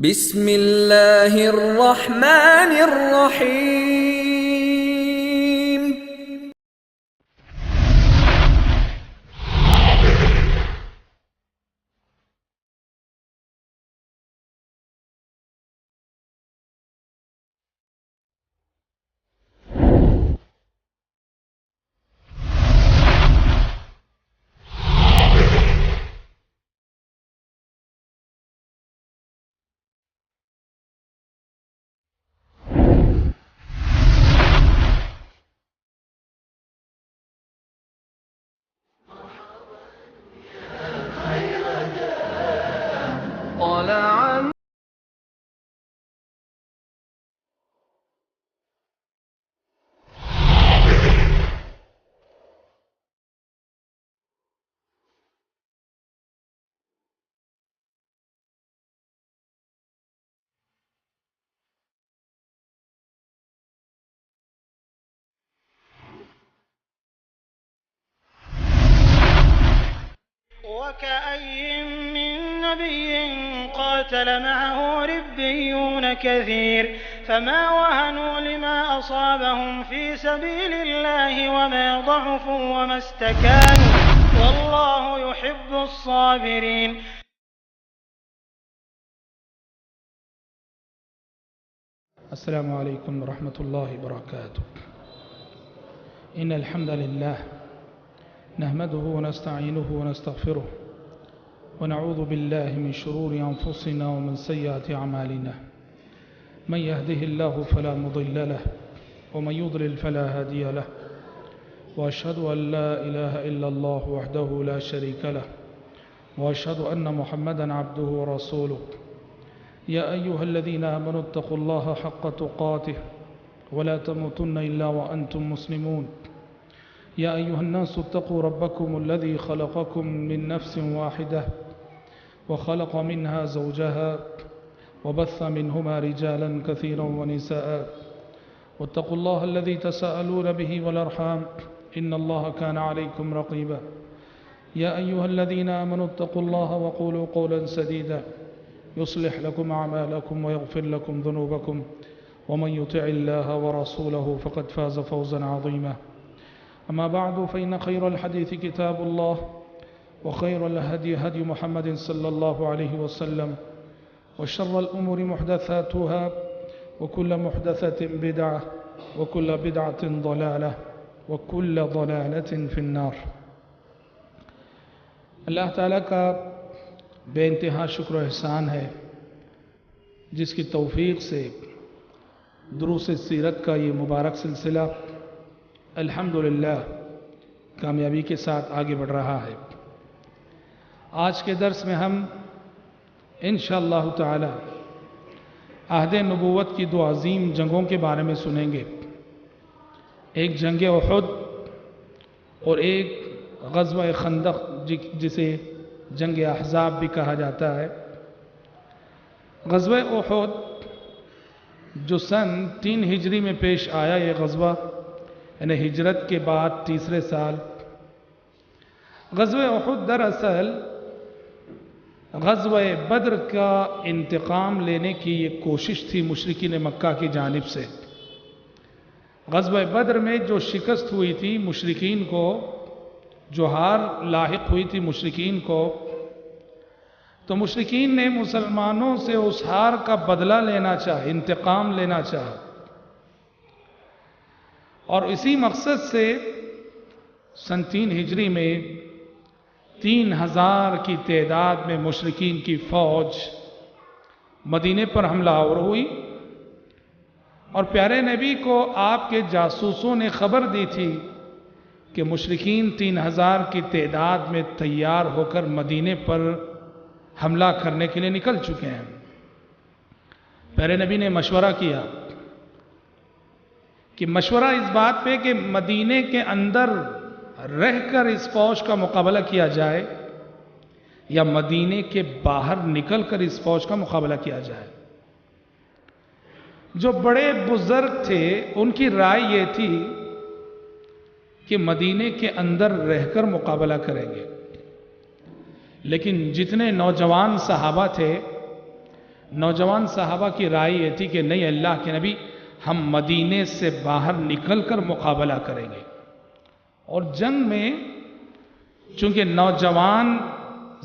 بسم اللہ الرحمن الرحیم۔ طلع وكأي من نبي قاتل معه ربيون كثير فما وهنوا لما أصابهم في سبيل الله وما ضعفوا وما استكانوا والله يحب الصابرين. السلام عليكم ورحمة الله وبركاته. إن الحمد لله نحمده ونستعينه ونستغفره ونعوذ بالله من شرور أنفسنا ومن سيئات أعمالنا. من يهده الله فلا مضل له ومن يضلل فلا هادي له وأشهد أن لا إله إلا الله وحده لا شريك له وأشهد أن محمدا عبده ورسوله. يا أيها الذين آمنوا اتقوا الله حق تقاته ولا تموتن إلا وأنتم مسلمون. يا أيها الناس اتقوا ربكم الذي خلقكم من نفس واحدة وخلق منها زوجها وبث منهما رجالا كثيرا ونساء واتقوا الله الذي تساءلون به والأرحام إن الله كان عليكم رقيبا. يا أيها الذين آمنوا اتقوا الله وقولوا قولا سديدا يصلح لكم أعمالكم ويغفر لكم ذنوبكم ومن يطع الله ورسوله فقد فاز فوزا عظيما. أما بعد فإن خير الحديث كتاب الله وخير الهدي هدي محمد صلى الله عليه وسلم وشر الأمور محدثاتها وكل محدثة بدعة وكل بدعة ضلالة وكل ضلالة في النار. اللہ تعالیٰ کا بے انتہا شکر و احسان ہے جس کی توفیق سے دروس سیرت کا یہ مبارک سلسلہ الحمدللہ کامیابی کے ساتھ آگے بڑھ رہا ہے. آج کے درس میں ہم انشاءاللہ تعالی عہد نبوت کی دو عظیم جنگوں کے بارے میں سنیں گے. ایک جنگ احد اور ایک غزوہ خندق جسے جنگ احزاب بھی کہا جاتا ہے. غزوہ احد جو سن 3 ہجری میں پیش آیا، یہ غزوہ یعنی ہجرت کے بعد تیسرے سال. غزوہ احد دراصل غزوہ بدر کا انتقام لینے کی یہ کوشش تھی مشرکین مکہ کی جانب سے. غزوہ بدر میں جو شکست ہوئی تھی مشرکین کو، جو ہار لاحق ہوئی تھی مشرکین کو، تو مشرکین نے مسلمانوں سے اس ہار کا بدلہ لینا چاہا، انتقام لینا چاہا، اور اسی مقصد سے سن 3 ہجری میں 3000 کی تعداد میں مشرکین کی فوج مدینے پر حملہ آور ہوئی، اور پیارے نبی کو آپ کے جاسوسوں نے خبر دی تھی کہ مشرکین 3000 کی تعداد میں تیار ہو کر مدینے پر حملہ کرنے کے لیے نکل چکے ہیں. پیارے نبی نے مشورہ کیا کہ مشورہ اس بات پہ کہ مدینے کے اندر رہ کر اس فوج کا مقابلہ کیا جائے یا مدینے کے باہر نکل کر اس فوج کا مقابلہ کیا جائے. جو بڑے بزرگ تھے ان کی رائے یہ تھی کہ مدینے کے اندر رہ کر مقابلہ کریں گے، لیکن جتنے نوجوان صحابہ تھے نوجوان صحابہ کی رائے یہ تھی کہ نہیں اللہ کے نبی، ہم مدینے سے باہر نکل کر مقابلہ کریں گے. اور جنگ میں چونکہ نوجوان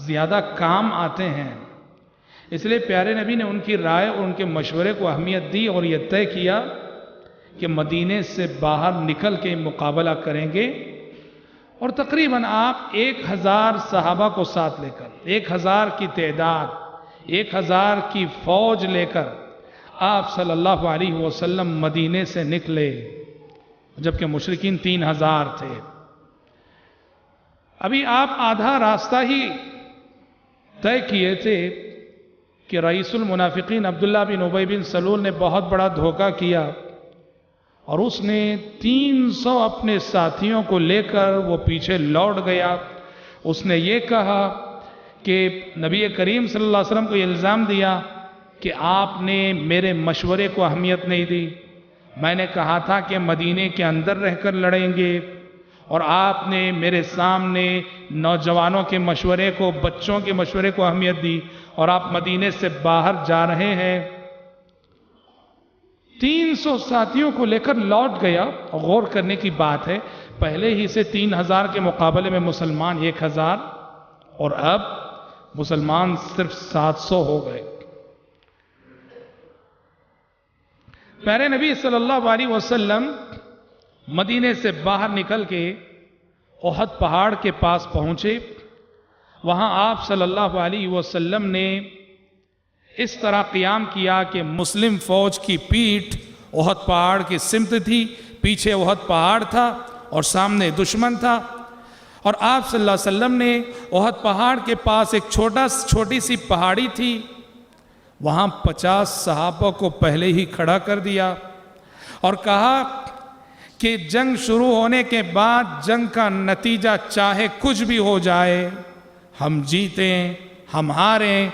زیادہ کام آتے ہیں، اس لیے پیارے نبی نے ان کی رائے اور ان کے مشورے کو اہمیت دی اور یہ طے کیا کہ مدینے سے باہر نکل کے مقابلہ کریں گے. اور تقریباً آپ 1000 صحابہ کو ساتھ لے کر، 1000 کی تعداد، 1000 کی فوج لے کر آپ صلی اللہ علیہ وسلم مدینے سے نکلے، جبکہ مشرکین 3000 تھے. ابھی آپ آدھا راستہ ہی طے کیے تھے کہ رئیس المنافقین عبداللہ بن ابی بن سلول نے بہت بڑا دھوکہ کیا اور اس نے 300 اپنے ساتھیوں کو لے کر وہ پیچھے لوٹ گیا. اس نے یہ کہا کہ نبی کریم صلی اللہ علیہ وسلم کو یہ الزام دیا کہ آپ نے میرے مشورے کو اہمیت نہیں دی. میں نے کہا تھا کہ مدینے کے اندر رہ کر لڑیں گے اور آپ نے میرے سامنے نوجوانوں کے مشورے کو، بچوں کے مشورے کو اہمیت دی اور آپ مدینے سے باہر جا رہے ہیں. 300 ساتھیوں کو لے کر لوٹ گیا. غور کرنے کی بات ہے، پہلے ہی سے 3000 کے مقابلے میں مسلمان 1000 اور اب مسلمان صرف 700 ہو گئے. پیارے نبی صلی اللہ علیہ وسلم مدینے سے باہر نکل کے احد پہاڑ کے پاس پہنچے. وہاں آپ صلی اللہ علیہ وسلم نے اس طرح قیام کیا کہ مسلم فوج کی پیٹھ احد پہاڑ کی سمت تھی، پیچھے احد پہاڑ تھا اور سامنے دشمن تھا. اور آپ صلی اللہ علیہ وسلم نے احد پہاڑ کے پاس ایک چھوٹی سی پہاڑی تھی، وہاں 50 صحابہ کو پہلے ہی کھڑا کر دیا اور کہا کہ جنگ شروع ہونے کے بعد جنگ کا نتیجہ چاہے کچھ بھی ہو جائے، ہم جیتیں ہم ہاریں،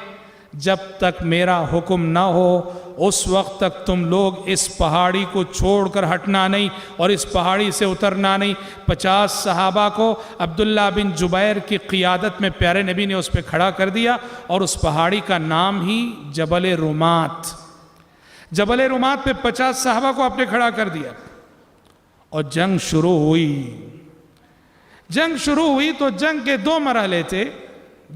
جب تک میرا حکم نہ ہو اس وقت تک تم لوگ اس پہاڑی کو چھوڑ کر ہٹنا نہیں اور اس پہاڑی سے اترنا نہیں. 50 صحابہ کو عبداللہ بن جبیر کی قیادت میں پیارے نبی نے اس پہ کھڑا کر دیا اور اس پہاڑی کا نام ہی جبل رومات. جبل رومات پہ 50 صحابہ کو آپ نے کھڑا کر دیا اور جنگ شروع ہوئی. جنگ شروع ہوئی تو جنگ کے 2 مرحلے تھے.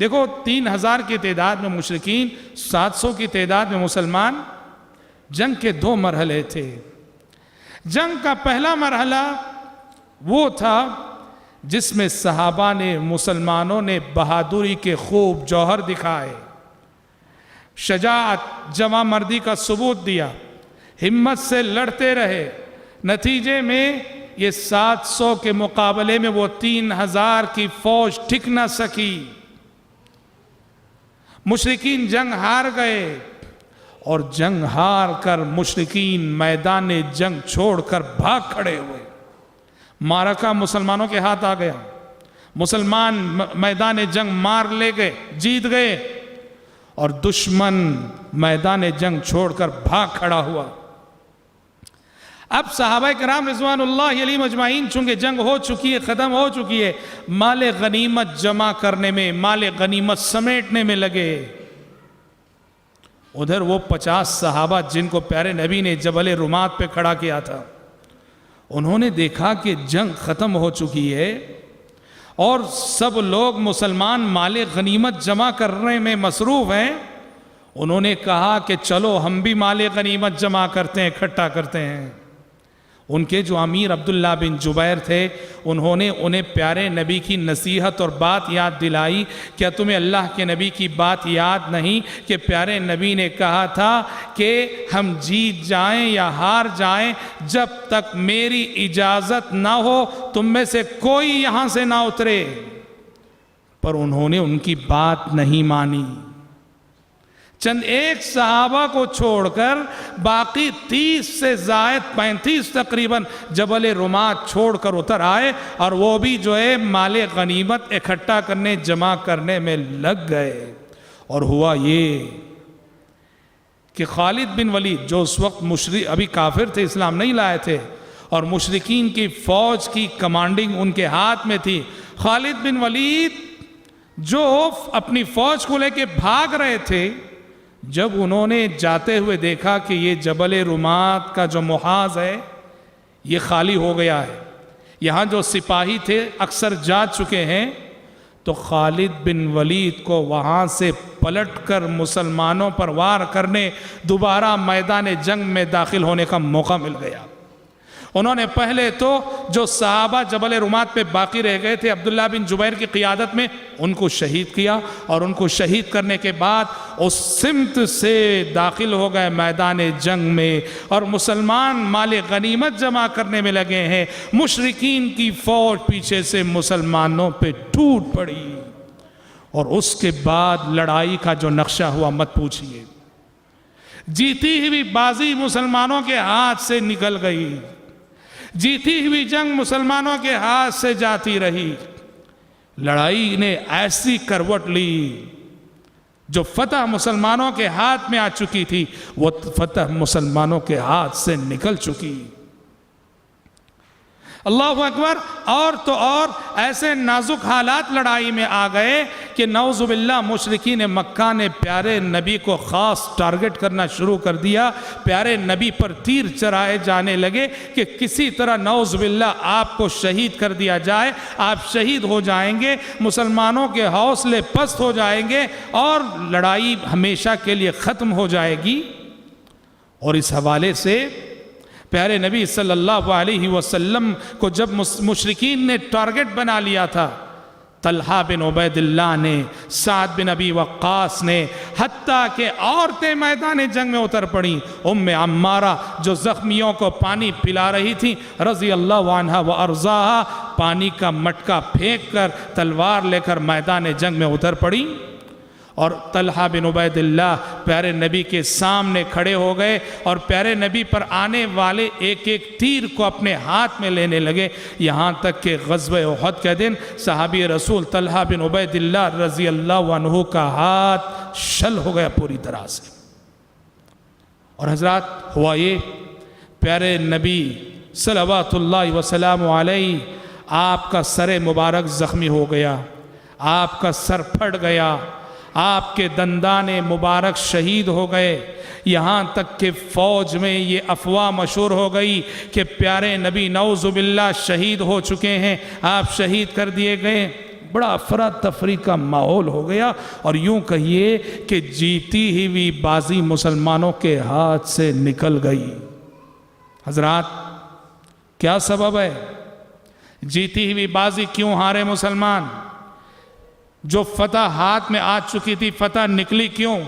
دیکھو 3000 کی تعداد میں مشرکین، 700 کی تعداد میں مسلمان. جنگ کے 2 مرحلے تھے. جنگ کا پہلا مرحلہ وہ تھا جس میں صحابہ نے، مسلمانوں نے بہادری کے خوب جوہر دکھائے، شجاعت، جواں مردی کا ثبوت دیا، ہمت سے لڑتے رہے. نتیجے میں یہ 700 کے مقابلے میں وہ 3000 کی فوج ٹک نہ سکی. مشرکین جنگ ہار گئے اور جنگ ہار کر مشرکین میدان جنگ چھوڑ کر بھاگ کھڑے ہوئے. معرکہ مسلمانوں کے ہاتھ آ گیا، مسلمان میدان جنگ مار لے گئے، جیت گئے اور دشمن میدان جنگ چھوڑ کر بھاگ کھڑا ہوا. اب صحابہ کرام رضوان اللہ علیہم اجمعین چونکہ جنگ ہو چکی ہے، ختم ہو چکی ہے، مال غنیمت جمع کرنے میں، مال غنیمت سمیٹنے میں لگے. ادھر وہ 50 صحابہ جن کو پیارے نبی نے جبل رومات پہ کھڑا کیا تھا، انہوں نے دیکھا کہ جنگ ختم ہو چکی ہے اور سب لوگ مسلمان مال غنیمت جمع کرنے میں مصروف ہیں. انہوں نے کہا کہ چلو ہم بھی مال غنیمت جمع کرتے ہیں، اکٹھا کرتے ہیں. ان کے جو امیر عبداللہ بن جبیر تھے، انہوں نے انہیں پیارے نبی کی نصیحت اور بات یاد دلائی. کیا تمہیں اللہ کے نبی کی بات یاد نہیں کہ پیارے نبی نے کہا تھا کہ ہم جیت جائیں یا ہار جائیں، جب تک میری اجازت نہ ہو تم میں سے کوئی یہاں سے نہ اترے. پر انہوں نے ان کی بات نہیں مانی. چند ایک صحابہ کو چھوڑ کر باقی 30 سے زائد 35 تقریباً جبل رومات چھوڑ کر اتر آئے اور وہ بھی جو ہے مال غنیمت اکٹھا کرنے، جمع کرنے میں لگ گئے. اور ہوا یہ کہ خالد بن ولید جو اس وقت ابھی کافر تھے، اسلام نہیں لائے تھے اور مشرکین کی فوج کی کمانڈنگ ان کے ہاتھ میں تھی. خالد بن ولید جو اپنی فوج کو لے کے بھاگ رہے تھے، جب انہوں نے جاتے ہوئے دیکھا کہ یہ جبل رمات کا جو محاذ ہے یہ خالی ہو گیا ہے، یہاں جو سپاہی تھے اکثر جا چکے ہیں، تو خالد بن ولید کو وہاں سے پلٹ کر مسلمانوں پر وار کرنے دوبارہ میدان جنگ میں داخل ہونے کا موقع مل گیا۔ انہوں نے پہلے تو جو صحابہ جبل رمات پہ باقی رہ گئے تھے عبداللہ بن جبیر کی قیادت میں، ان کو شہید کیا، اور ان کو شہید کرنے کے بعد اس سمت سے داخل ہو گئے میدان جنگ میں، اور مسلمان مال غنیمت جمع کرنے میں لگے ہیں۔ مشرکین کی فوج پیچھے سے مسلمانوں پہ ٹوٹ پڑی، اور اس کے بعد لڑائی کا جو نقشہ ہوا مت پوچھئے۔ جیتی ہوئی بازی مسلمانوں کے ہاتھ سے نکل گئی، جیتی ہوئی جنگ مسلمانوں کے ہاتھ سے جاتی رہی۔ لڑائی نے ایسی کروٹ لی، جو فتح مسلمانوں کے ہاتھ میں آ چکی تھی وہ فتح مسلمانوں کے ہاتھ سے نکل چکی۔ اللہ اکبر۔ اور تو اور ایسے نازک حالات لڑائی میں آ گئے کہ نعوذ باللہ مشرکین مکہ نے پیارے نبی کو خاص ٹارگٹ کرنا شروع کر دیا، پیارے نبی پر تیر چرائے جانے لگے کہ کسی طرح نعوذ باللہ آپ کو شہید کر دیا جائے، آپ شہید ہو جائیں گے، مسلمانوں کے حوصلے پست ہو جائیں گے، اور لڑائی ہمیشہ کے لیے ختم ہو جائے گی۔ اور اس حوالے سے پیارے نبی صلی اللہ علیہ وسلم کو جب مشرکین نے ٹارگٹ بنا لیا تھا، طلحہ بن عبید اللہ نے، سعد بن ابی وقاص نے، حتیٰ کہ عورتیں میدان جنگ میں اتر پڑیں۔ ام عمارہ جو زخمیوں کو پانی پلا رہی تھی رضی اللہ عنہ و ارضاہا، پانی کا مٹکا پھینک کر تلوار لے کر میدان جنگ میں اتر پڑیں، اور طلحہ بن عبید اللہ پیارے نبی کے سامنے کھڑے ہو گئے، اور پیارے نبی پر آنے والے ایک ایک تیر کو اپنے ہاتھ میں لینے لگے، یہاں تک کہ غزوہ احد کے دن صحابی رسول طلحہ بن عبید اللہ رضی اللہ عنہ کا ہاتھ شل ہو گیا پوری طرح سے۔ اور حضرات ہوا یہ، پیارے نبی صلوات اللہ وسلام علیہ، آپ کا سر مبارک زخمی ہو گیا، آپ کا سر پھٹ گیا، آپ کے دندان مبارک شہید ہو گئے، یہاں تک کہ فوج میں یہ افواہ مشہور ہو گئی کہ پیارے نبی نعوذ باللہ شہید ہو چکے ہیں، آپ شہید کر دیے گئے۔ بڑا افراتفری کا ماحول ہو گیا، اور یوں کہیے کہ جیتی ہوئی بازی مسلمانوں کے ہاتھ سے نکل گئی۔ حضرات کیا سبب ہے؟ جیتی ہوئی بازی کیوں ہارے مسلمان؟ جو فتح ہاتھ میں آ چکی تھی فتح نکلی کیوں؟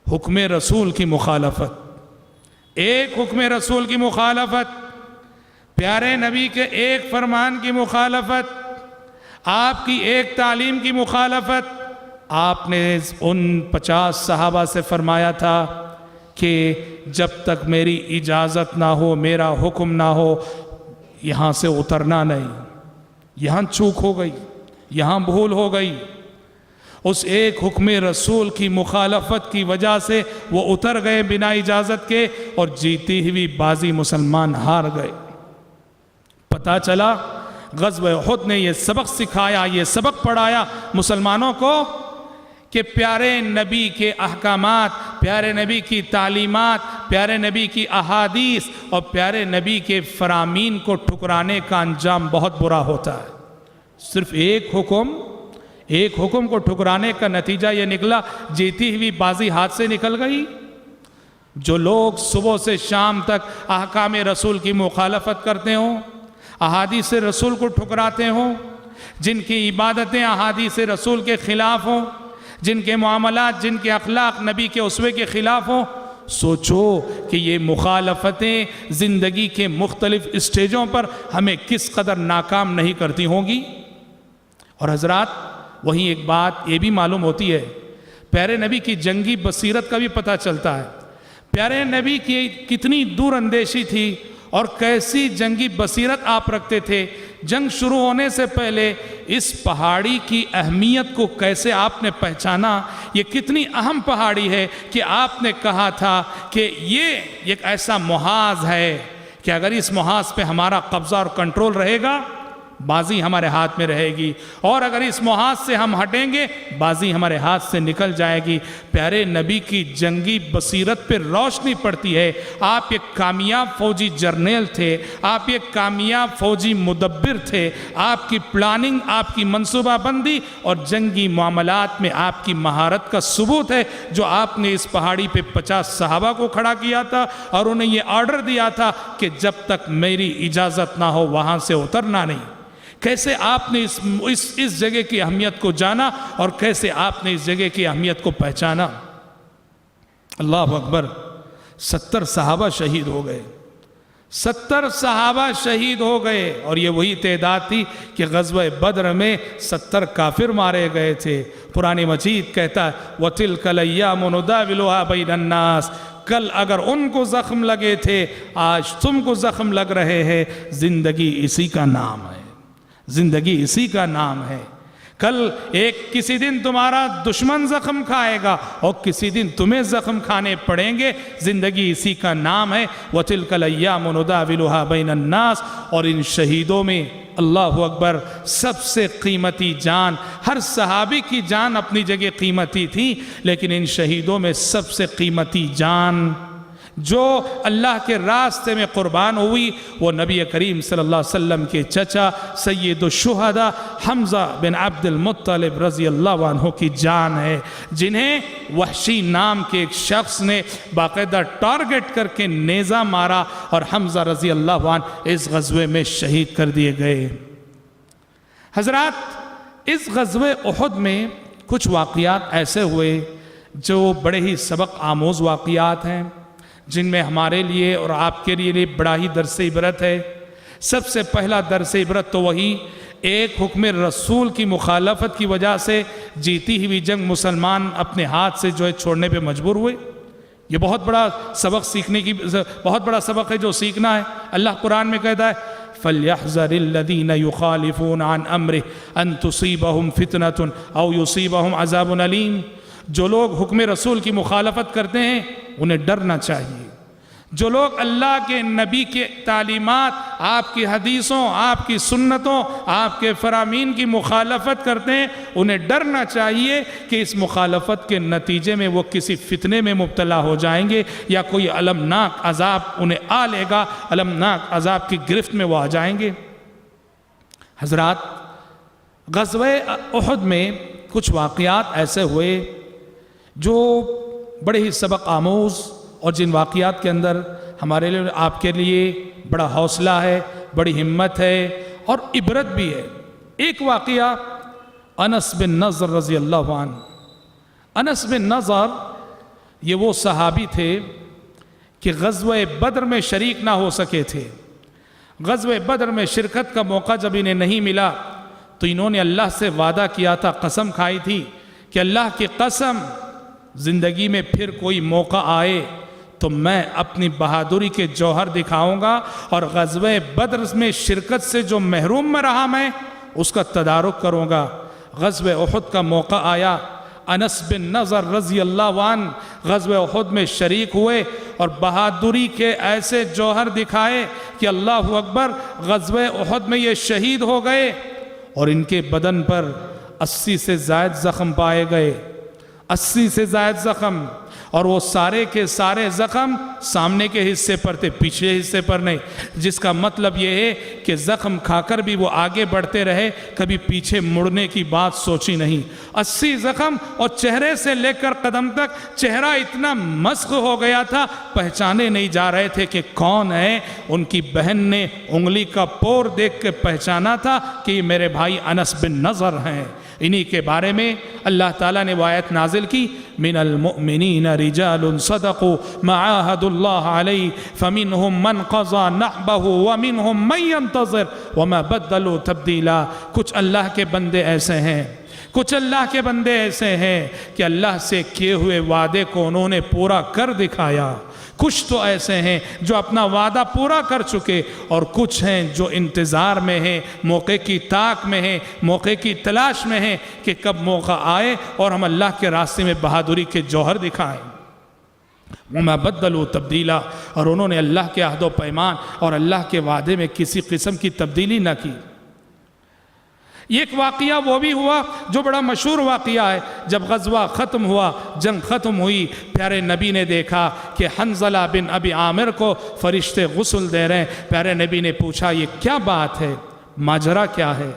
حکم رسول کی مخالفت، ایک حکم رسول کی مخالفت، پیارے نبی کے ایک فرمان کی مخالفت، آپ کی ایک تعلیم کی مخالفت۔ آپ نے ان 50 صحابہ سے فرمایا تھا کہ جب تک میری اجازت نہ ہو، میرا حکم نہ ہو، یہاں سے اترنا نہیں۔ یہاں چوک ہو گئی، یہاں بھول ہو گئی، اس ایک حکم رسول کی مخالفت کی وجہ سے وہ اتر گئے بنا اجازت کے، اور جیتی ہوئی بازی مسلمان ہار گئے۔ پتہ چلا غزوہ احد نے یہ سبق سکھایا، یہ سبق پڑھایا مسلمانوں کو کہ پیارے نبی کے احکامات، پیارے نبی کی تعلیمات، پیارے نبی کی احادیث اور پیارے نبی کے فرامین کو ٹھکرانے کا انجام بہت برا ہوتا ہے۔ صرف ایک حکم کو ٹھکرانے کا نتیجہ یہ نکلا، جیتی ہوئی بازی ہاتھ سے نکل گئی۔ جو لوگ صبح سے شام تک احکام رسول کی مخالفت کرتے ہوں، احادیث رسول کو ٹھکراتے ہوں، جن کی عبادتیں احادیث رسول کے خلاف ہوں، جن کے معاملات، جن کے اخلاق نبی کے اسوے کے خلاف ہوں، سوچو کہ یہ مخالفتیں زندگی کے مختلف اسٹیجوں پر ہمیں کس قدر ناکام نہیں کرتی ہوں گی۔ اور حضرات وہیں ایک بات یہ بھی معلوم ہوتی ہے، پیارے نبی کی جنگی بصیرت کا بھی پتہ چلتا ہے، پیارے نبی کی کتنی دور اندیشی تھی اور کیسی جنگی بصیرت آپ رکھتے تھے۔ جنگ شروع ہونے سے پہلے اس پہاڑی کی اہمیت کو کیسے آپ نے پہچانا، یہ کتنی اہم پہاڑی ہے کہ آپ نے کہا تھا کہ یہ ایک ایسا محاذ ہے کہ اگر اس محاذ پہ ہمارا قبضہ اور کنٹرول رہے گا بازی ہمارے ہاتھ میں رہے گی، اور اگر اس محاذ سے ہم ہٹیں گے بازی ہمارے ہاتھ سے نکل جائے گی۔ پیارے نبی کی جنگی بصیرت پہ روشنی پڑتی ہے۔ آپ ایک کامیاب فوجی جرنیل تھے، آپ ایک کامیاب فوجی مدبر تھے، آپ کی پلاننگ، آپ کی منصوبہ بندی اور جنگی معاملات میں آپ کی مہارت کا ثبوت ہے، جو آپ نے اس پہاڑی پہ 50 صحابہ کو کھڑا کیا تھا اور انہیں یہ آرڈر دیا تھا کہ جب تک میری اجازت نہ ہو وہاں سے اترنا نہیں۔ کیسے آپ نے اس جگہ کی اہمیت کو جانا اور کیسے آپ نے اس جگہ کی اہمیت کو پہچانا۔ اللہ اکبر، 70 صحابہ شہید ہو گئے، 70 صحابہ شہید ہو گئے، اور یہ وہی تعداد تھی کہ غزوہ بدر میں 70 کافر مارے گئے تھے۔ قرآن مجید کہتا ہے وَتِلْكَ الْأَيَّامُ نُدَاوِلُهَا بَيْنَ النَّاسِ، کل اگر ان کو زخم لگے تھے آج تم کو زخم لگ رہے ہیں۔ زندگی اسی کا نام ہے، زندگی اسی کا نام ہے۔ کل کسی دن تمہارا دشمن زخم کھائے گا اور کسی دن تمہیں زخم کھانے پڑیں گے، زندگی اسی کا نام ہے۔ وَتِلْكَ الْأَيَّامُ نُدَاوِلُهَا بَيْنَ النَّاسِ، اور ان شہیدوں میں اللہ اکبر سب سے قیمتی جان، ہر صحابی کی جان اپنی جگہ قیمتی تھی، لیکن ان شہیدوں میں سب سے قیمتی جان جو اللہ کے راستے میں قربان ہوئی وہ نبی کریم صلی اللہ علیہ وسلم کے چچا سید الشہداء حمزہ بن عبد المطلب رضی اللہ عنہ کی جان ہے، جنہیں وحشی نام کے ایک شخص نے باقاعدہ ٹارگٹ کر کے نیزہ مارا اور حمزہ رضی اللہ عنہ اس غزوے میں شہید کر دیے گئے۔ حضرات، اس غزوہ احد میں کچھ واقعات ایسے ہوئے جو بڑے ہی سبق آموز واقعات ہیں، جن میں ہمارے لیے اور آپ کے لیے بڑا ہی درس عبرت ہے۔ سب سے پہلا درس عبرت تو وہی ایک حکم رسول کی مخالفت کی وجہ سے جیتی ہوئی جنگ مسلمان اپنے ہاتھ سے جو ہے چھوڑنے پہ مجبور ہوئے۔ یہ بہت بڑا سبق سیکھنے کی بہت بڑا سبق ہے جو سیکھنا ہے۔ اللہ قرآن میں کہتا ہے فَلْيَحْذَرِ الَّذِينَ يُخَالِفُونَ عَنْ أَمْرِهِ أَن تُصِيبَهُمْ فِتْنَةٌ أَوْ يُصِيبَهُمْ عَذَابٌ أَلِيمٌ۔ جو لوگ حکم رسول کی مخالفت کرتے ہیں انہیں ڈرنا چاہیے۔ جو لوگ اللہ کے نبی کے تعلیمات، آپ کی حدیثوں، آپ کی سنتوں، آپ کے فرامین کی مخالفت کرتے ہیں انہیں ڈرنا چاہیے کہ اس مخالفت کے نتیجے میں وہ کسی فتنے میں مبتلا ہو جائیں گے یا کوئی المناک عذاب انہیں آ لے گا، المناک عذاب کی گرفت میں وہ آ جائیں گے۔ حضرات، غزوہ احد میں کچھ واقعات ایسے ہوئے جو بڑے ہی سبق آموز، اور جن واقعات کے اندر ہمارے لیے آپ کے لیے بڑا حوصلہ ہے، بڑی ہمت ہے اور عبرت بھی ہے۔ ایک واقعہ انس بن نضر رضی اللہ عنہ۔ انس بن نضر یہ وہ صحابی تھے کہ غزوہ بدر میں شریک نہ ہو سکے تھے۔ غزوہ بدر میں شرکت کا موقع جب انہیں نہیں ملا تو انہوں نے اللہ سے وعدہ کیا تھا، قسم کھائی تھی کہ اللہ کی قسم زندگی میں پھر کوئی موقع آئے تو میں اپنی بہادری کے جوہر دکھاؤں گا اور غزوہ بدر میں شرکت سے جو محروم میں رہا میں اس کا تدارک کروں گا۔ غزوہ احد کا موقع آیا، انس بن نضر رضی اللہ عنہ غزوہ احد میں شریک ہوئے اور بہادری کے ایسے جوہر دکھائے کہ اللہ اکبر، غزوہ احد میں یہ شہید ہو گئے اور ان کے بدن پر 80 سے زائد زخم پائے گئے، 80 سے زائد زخم، اور وہ سارے کے سارے زخم سامنے کے حصے پر تھے، پیچھے حصے پر نہیں، جس کا مطلب یہ ہے کہ زخم کھا کر بھی وہ آگے بڑھتے رہے، کبھی پیچھے مڑنے کی بات سوچی نہیں۔ 80 زخم، اور چہرے سے لے کر قدم تک چہرہ اتنا مسخ ہو گیا تھا، پہچانے نہیں جا رہے تھے کہ کون ہے۔ ان کی بہن نے انگلی کا پور دیکھ کے پہچانا تھا کہ یہ میرے بھائی انس بن نضر ہیں۔ انہی کے بارے میں اللہ تعالیٰ نے وہ آیت نازل کی، من المؤمنین رجال صدقوا ما عاهدوا اللہ علیہ فمنہم من قضى نحبہ ومنہم من ينتظر وما بدلوا تبدیلا۔ کچھ اللہ کے بندے ایسے ہیں، کچھ اللہ کے بندے ایسے ہیں کہ اللہ سے کیے ہوئے وعدے کو انہوں نے پورا کر دکھایا، کچھ تو ایسے ہیں جو اپنا وعدہ پورا کر چکے، اور کچھ ہیں جو انتظار میں ہیں، موقع کی تاک میں ہیں، موقع کی تلاش میں ہیں کہ کب موقع آئے اور ہم اللہ کے راستے میں بہادری کے جوہر دکھائیں۔ وَمَا بَدَّلُوا تَبْدِيلًا، اور انہوں نے اللہ کے عہد و پیمان اور اللہ کے وعدے میں کسی قسم کی تبدیلی نہ کی۔ یہ ایک واقعہ وہ بھی ہوا جو بڑا مشہور واقعہ ہے. جب غزوہ ختم ہوا، جنگ ختم ہوئی، پیارے نبی نے دیکھا کہ حنظلہ بن ابی عامر کو فرشتے غسل دے رہے ہیں. پیارے نبی نے پوچھا یہ کیا بات ہے، ماجرا کیا ہے؟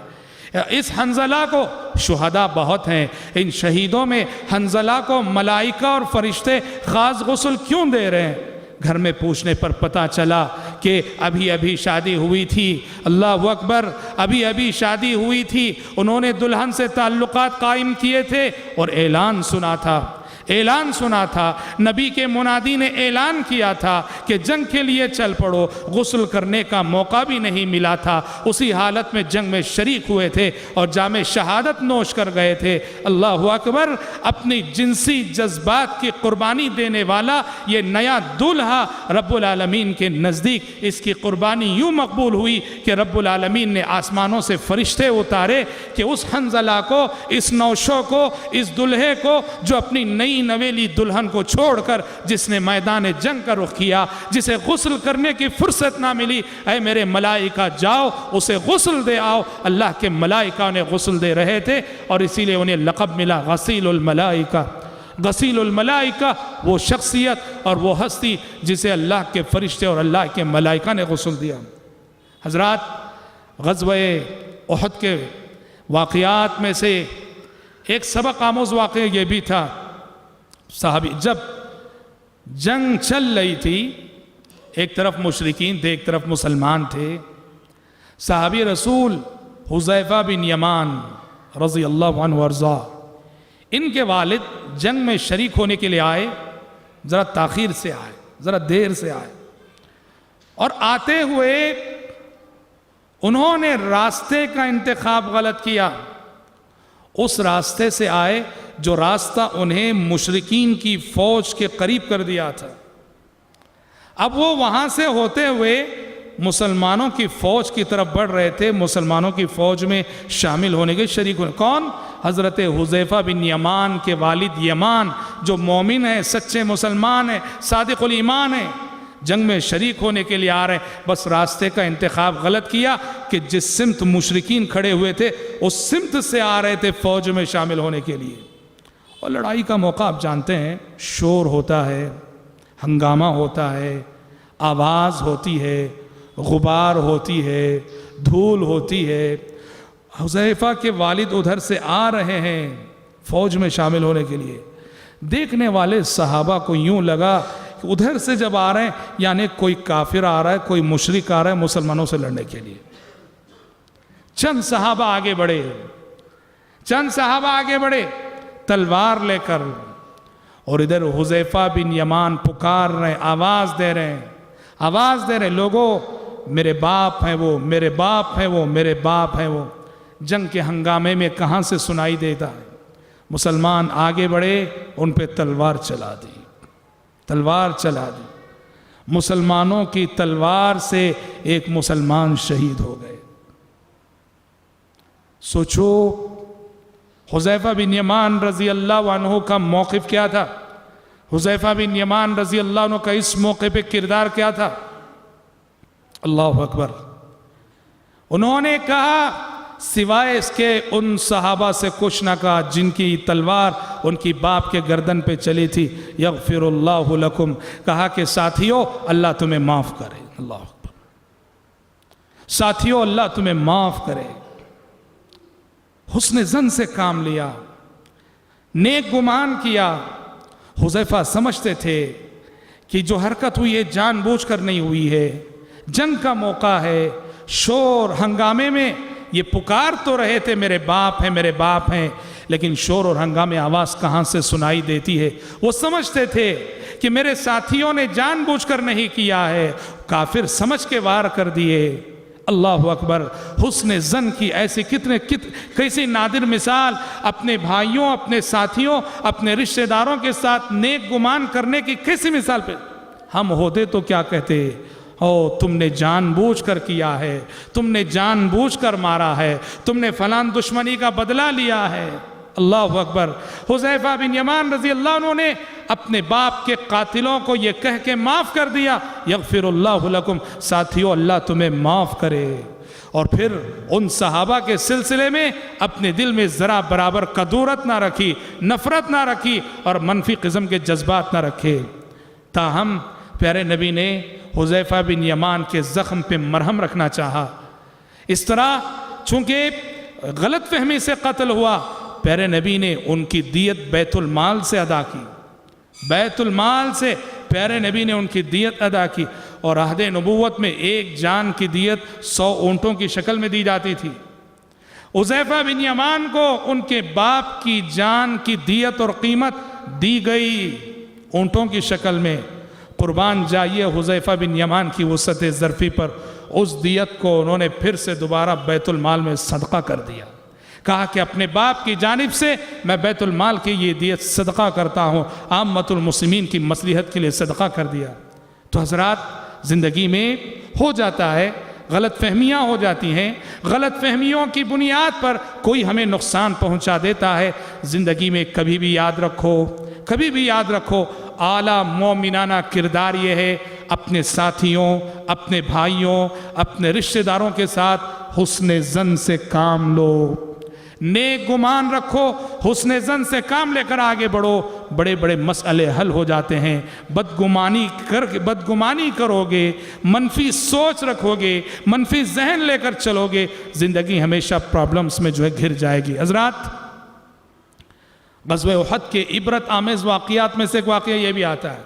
اس حنظلہ کو، شہداء بہت ہیں، ان شہیدوں میں حنظلہ کو ملائکہ اور فرشتے خاص غسل کیوں دے رہے ہیں؟ گھر میں پوچھنے پر پتہ چلا کہ ابھی شادی ہوئی تھی. اللہ اکبر، ابھی شادی ہوئی تھی. انہوں نے دلہن سے تعلقات قائم کیے تھے اور اعلان سنا تھا. نبی کے منادی نے اعلان کیا تھا کہ جنگ کے لیے چل پڑو. غسل کرنے کا موقع بھی نہیں ملا تھا. اسی حالت میں جنگ میں شریک ہوئے تھے اور جام شہادت نوش کر گئے تھے. اللہ اکبر، اپنی جنسی جذبات کی قربانی دینے والا یہ نیا دولہا رب العالمین کے نزدیک اس کی قربانی یوں مقبول ہوئی کہ رب العالمین نے آسمانوں سے فرشتے اتارے کہ اس حنظلہ کو، اس نوشو کو، اس دلہے کو جو اپنی نئی نویلی دلہن کو چھوڑ کر جس نے میدان جنگ کا رخ کیا، جسے غسل کرنے کی فرصت نہ ملی، اے میرے ملائکہ جاؤ اسے غسل دے آؤ. اللہ کے ملائکہ انہیں غسل دے رہے تھے اور اسی لیے انہیں لقب ملا غسیل الملائکہ. غسیل الملائکہ وہ شخصیت اور وہ ہستی جسے اللہ کے فرشتے اور اللہ کے ملائکہ نے غسل دیا. حضرات، غزوہ احد کے واقعات میں سے ایک سبق آموز واقعہ یہ بھی تھا. صحابی جب جنگ چل رہی تھی، ایک طرف مشرکین تھے، ایک طرف مسلمان تھے. صحابی رسول حذیفہ بن یمان رضی اللہ عنہ وارضا، ان کے والد جنگ میں شریک ہونے کے لیے آئے. ذرا تاخیر سے آئے، ذرا دیر سے آئے، اور آتے ہوئے انہوں نے راستے کا انتخاب غلط کیا. اس راستے سے آئے جو راستہ انہیں مشرکین کی فوج کے قریب کر دیا تھا. اب وہ وہاں سے ہوتے ہوئے مسلمانوں کی فوج کی طرف بڑھ رہے تھے، مسلمانوں کی فوج میں شامل ہونے کے شریک ہونے. کون؟ حضرت حذیفہ بن یمان کے والد یمان، جو مومن ہیں، سچے مسلمان ہیں، صادق الایمان ہیں، جنگ میں شریک ہونے کے لیے آ رہے ہیں. بس راستے کا انتخاب غلط کیا کہ جس سمت مشرکین کھڑے ہوئے تھے اس سمت سے آ رہے تھے فوج میں شامل ہونے کے لیے. اور لڑائی کا موقع آپ جانتے ہیں، شور ہوتا ہے، ہنگامہ ہوتا ہے، آواز ہوتی ہے، غبار ہوتی ہے، دھول ہوتی ہے. حذیفہ کے والد ادھر سے آ رہے ہیں فوج میں شامل ہونے کے لیے. دیکھنے والے صحابہ کو یوں لگا کہ ادھر سے جب آ رہے ہیں یعنی کوئی کافر آ رہا ہے، کوئی مشرک آ رہا ہے مسلمانوں سے لڑنے کے لیے. چند صحابہ آگے بڑھے تلوار لے کر، اور ادھر حذیفہ بن یمان پکار رہے ہیں، آواز دے رہے ہیں، لوگوں میرے باپ ہیں وہ، میرے باپ ہیں وہ، میرے باپ ہیں وہ. جنگ کے ہنگامے میں کہاں سے سنائی دیتا ہے؟ مسلمان آگے بڑھے، ان پہ تلوار چلا دی. مسلمانوں کی تلوار سے ایک مسلمان شہید ہو گئے. سوچو حذیفہ بن یمان رضی اللہ عنہ کا موقف کیا تھا؟ حذیفہ بن یمان رضی اللہ عنہ کا اس موقع پہ کردار کیا تھا؟ اللہ اکبر. انہوں نے کہا سوائے اس کے ان صحابہ سے کچھ نہ کہا جن کی تلوار ان کی باپ کے گردن پہ چلی تھی، یغفر اللہ لکم، کہا کہ ساتھیو اللہ تمہیں معاف کرے. اللہ اکبر. ساتھیو اللہ تمہیں معاف کرے. حسن ظن سے کام لیا، نیک گمان کیا. حذیفہ سمجھتے تھے کہ جو حرکت ہوئی ہے جان بوجھ کر نہیں ہوئی ہے، جنگ کا موقع ہے. شور ہنگامے میں یہ پکار تو رہے تھے میرے باپ ہیں، میرے باپ ہیں، لیکن شور اور ہنگامے آواز کہاں سے سنائی دیتی ہے؟ وہ سمجھتے تھے کہ میرے ساتھیوں نے جان بوجھ کر نہیں کیا ہے، کافر سمجھ کے وار کر دیے. اللہ اکبر. حسن ظن کی ایسی کیسی نادر مثال اپنے بھائیوں، اپنے ساتھیوں، اپنے رشتہ داروں کے ساتھ نیک گمان کرنے کی کیسی مثال پہ ہم ہوتے تو کیا کہتے؟ تم نے جان بوجھ کر کیا ہے، تم نے جان بوجھ کر مارا ہے، تم نے فلان دشمنی کا بدلہ لیا ہے. اللہ اکبر. حذیفہ بن یمان رضی اللہ عنہ نے اپنے باپ کے قاتلوں کو یہ کہہ کے معاف کر دیا، یغفر اللہ لکم، ساتھیو اللہ تمہیں معاف کرے. اور پھر ان صحابہ کے سلسلے میں اپنے دل میں ذرا برابر کدورت نہ رکھی، نفرت نہ رکھی اور منفی قسم کے جذبات نہ رکھے۔ تاہم پیارے نبی نے حذیفہ بن یمان کے زخم پہ مرہم رکھنا چاہا۔ اس طرح چونکہ غلط فہمی سے قتل ہوا، پیارے نبی نے ان کی دیت بیت المال سے ادا کی، بیت المال سے پیارے نبی نے ان کی دیت ادا کی، اور عہد نبوت میں ایک جان کی دیت 100 اونٹوں کی شکل میں دی جاتی تھی۔ حذیفہ بن یمان کو ان کے باپ کی جان کی دیت اور قیمت دی گئی اونٹوں کی شکل میں۔ قربان جائیے حذیفہ بن یمان کی وسعت ظرفی پر، اس دیت کو انہوں نے پھر سے دوبارہ بیت المال میں صدقہ کر دیا۔ کہا کہ اپنے باپ کی جانب سے میں بیت المال کی یہ دیت صدقہ کرتا ہوں، عامت المسلمین کی مصلحت کے لیے صدقہ کر دیا۔ تو حضرات، زندگی میں ہو جاتا ہے، غلط فہمیاں ہو جاتی ہیں، غلط فہمیوں کی بنیاد پر کوئی ہمیں نقصان پہنچا دیتا ہے۔ زندگی میں کبھی بھی یاد رکھو، کبھی بھی یاد رکھو، اعلیٰ مومنانہ کردار یہ ہے اپنے ساتھیوں، اپنے بھائیوں، اپنے رشتہ داروں کے ساتھ حسن ظن سے کام لو، نیک گمان رکھو، حسن ظن سے کام لے کر آگے بڑھو، بڑے بڑے مسئلے حل ہو جاتے ہیں۔ بدگمانی کرو گے، منفی سوچ رکھو گے، منفی ذہن لے کر چلو گے، زندگی ہمیشہ پرابلمز میں گھر جائے گی۔ حضرات، غزوہ احد کے عبرت آمیز واقعات میں سے ایک واقعہ یہ بھی آتا ہے۔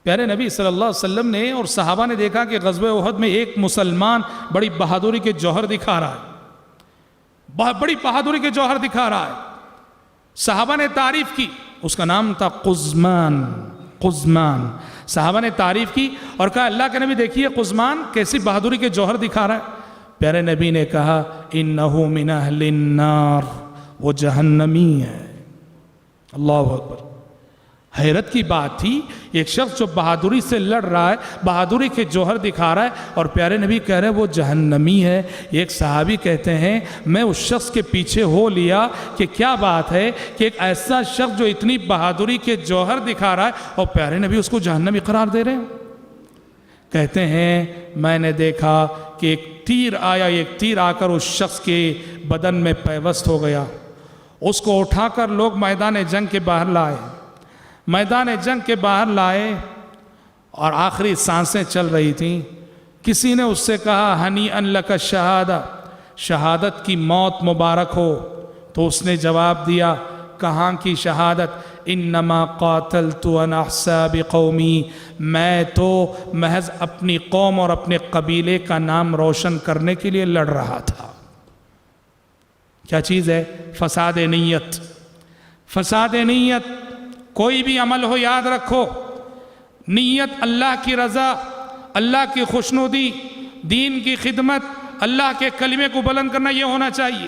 پیارے نبی صلی اللہ علیہ وسلم نے اور صحابہ نے دیکھا کہ غزوہ احد میں ایک مسلمان بڑی بہادری کے جوہر دکھا رہا ہے، بڑی بہادری کے جوہر دکھا رہا ہے۔ صحابہ نے تعریف کی، اس کا نام تھا قزمان۔ صحابہ نے تعریف کی اور کہا اللہ کے نبی دیکھیے قزمان کیسی بہادری کے جوہر دکھا رہا ہے۔ پیارے نبی نے کہا انہو من اہل النار، وہ جہنمی ہے۔ اللہ اکبر۔ حیرت کی بات تھی، ایک شخص جو بہادری سے لڑ رہا ہے، بہادری کے جوہر دکھا رہا ہے، اور پیارے نبی کہہ رہے ہیں وہ جہنمی ہے۔ ایک صحابی کہتے ہیں میں اس شخص کے پیچھے ہو لیا کہ کیا بات ہے کہ ایک ایسا شخص جو اتنی بہادری کے جوہر دکھا رہا ہے اور پیارے نبی اس کو جہنمی قرار دے رہے ہیں۔ کہتے ہیں میں نے دیکھا کہ ایک تیر آیا، ایک تیر آ کر اس شخص کے بدن میں پیوست ہو گیا۔ اس کو اٹھا کر لوگ میدان جنگ کے باہر لائے، میدان جنگ کے باہر لائے اور آخری سانسیں چل رہی تھیں۔ کسی نے اس سے کہا ہنیئن لک الشہادہ، شہادت کی موت مبارک ہو۔ تو اس نے جواب دیا کہاں کی شہادت، انما قاتلت عن احساب قومی، میں تو محض اپنی قوم اور اپنے قبیلے کا نام روشن کرنے کے لیے لڑ رہا تھا۔ کیا چیز ہے؟ فساد نیت۔ فساد نیت، کوئی بھی عمل ہو یاد رکھو، نیت اللہ کی رضا، اللہ کی خوشنودی، دین کی خدمت، اللہ کے کلمے کو بلند کرنا، یہ ہونا چاہیے۔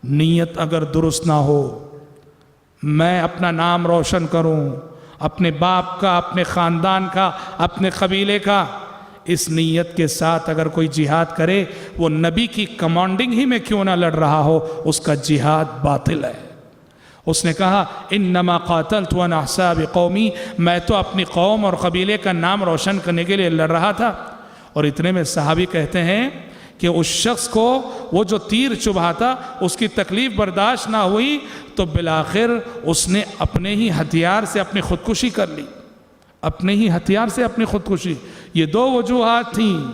نیت اگر درست نہ ہو، میں اپنا نام روشن کروں، اپنے باپ کا، اپنے خاندان کا، اپنے قبیلے کا، اس نیت کے ساتھ اگر کوئی جہاد کرے، وہ نبی کی کمانڈنگ ہی میں کیوں نہ لڑ رہا ہو، اس کا جہاد باطل ہے۔ اس نے کہا انما قاتلت عن احساب قومی، میں تو اپنی قوم اور قبیلے کا نام روشن کرنے کے لیے لڑ رہا تھا۔ اور اتنے میں صحابی کہتے ہیں کہ اس شخص کو وہ جو تیر چبھا تھا اس کی تکلیف برداشت نہ ہوئی تو بالآخر اس نے اپنے ہی ہتھیار سے اپنی خودکشی کر لی، اپنے ہی ہتھیار سے اپنی خودکشی۔ یہ دو وجوہات تھیں،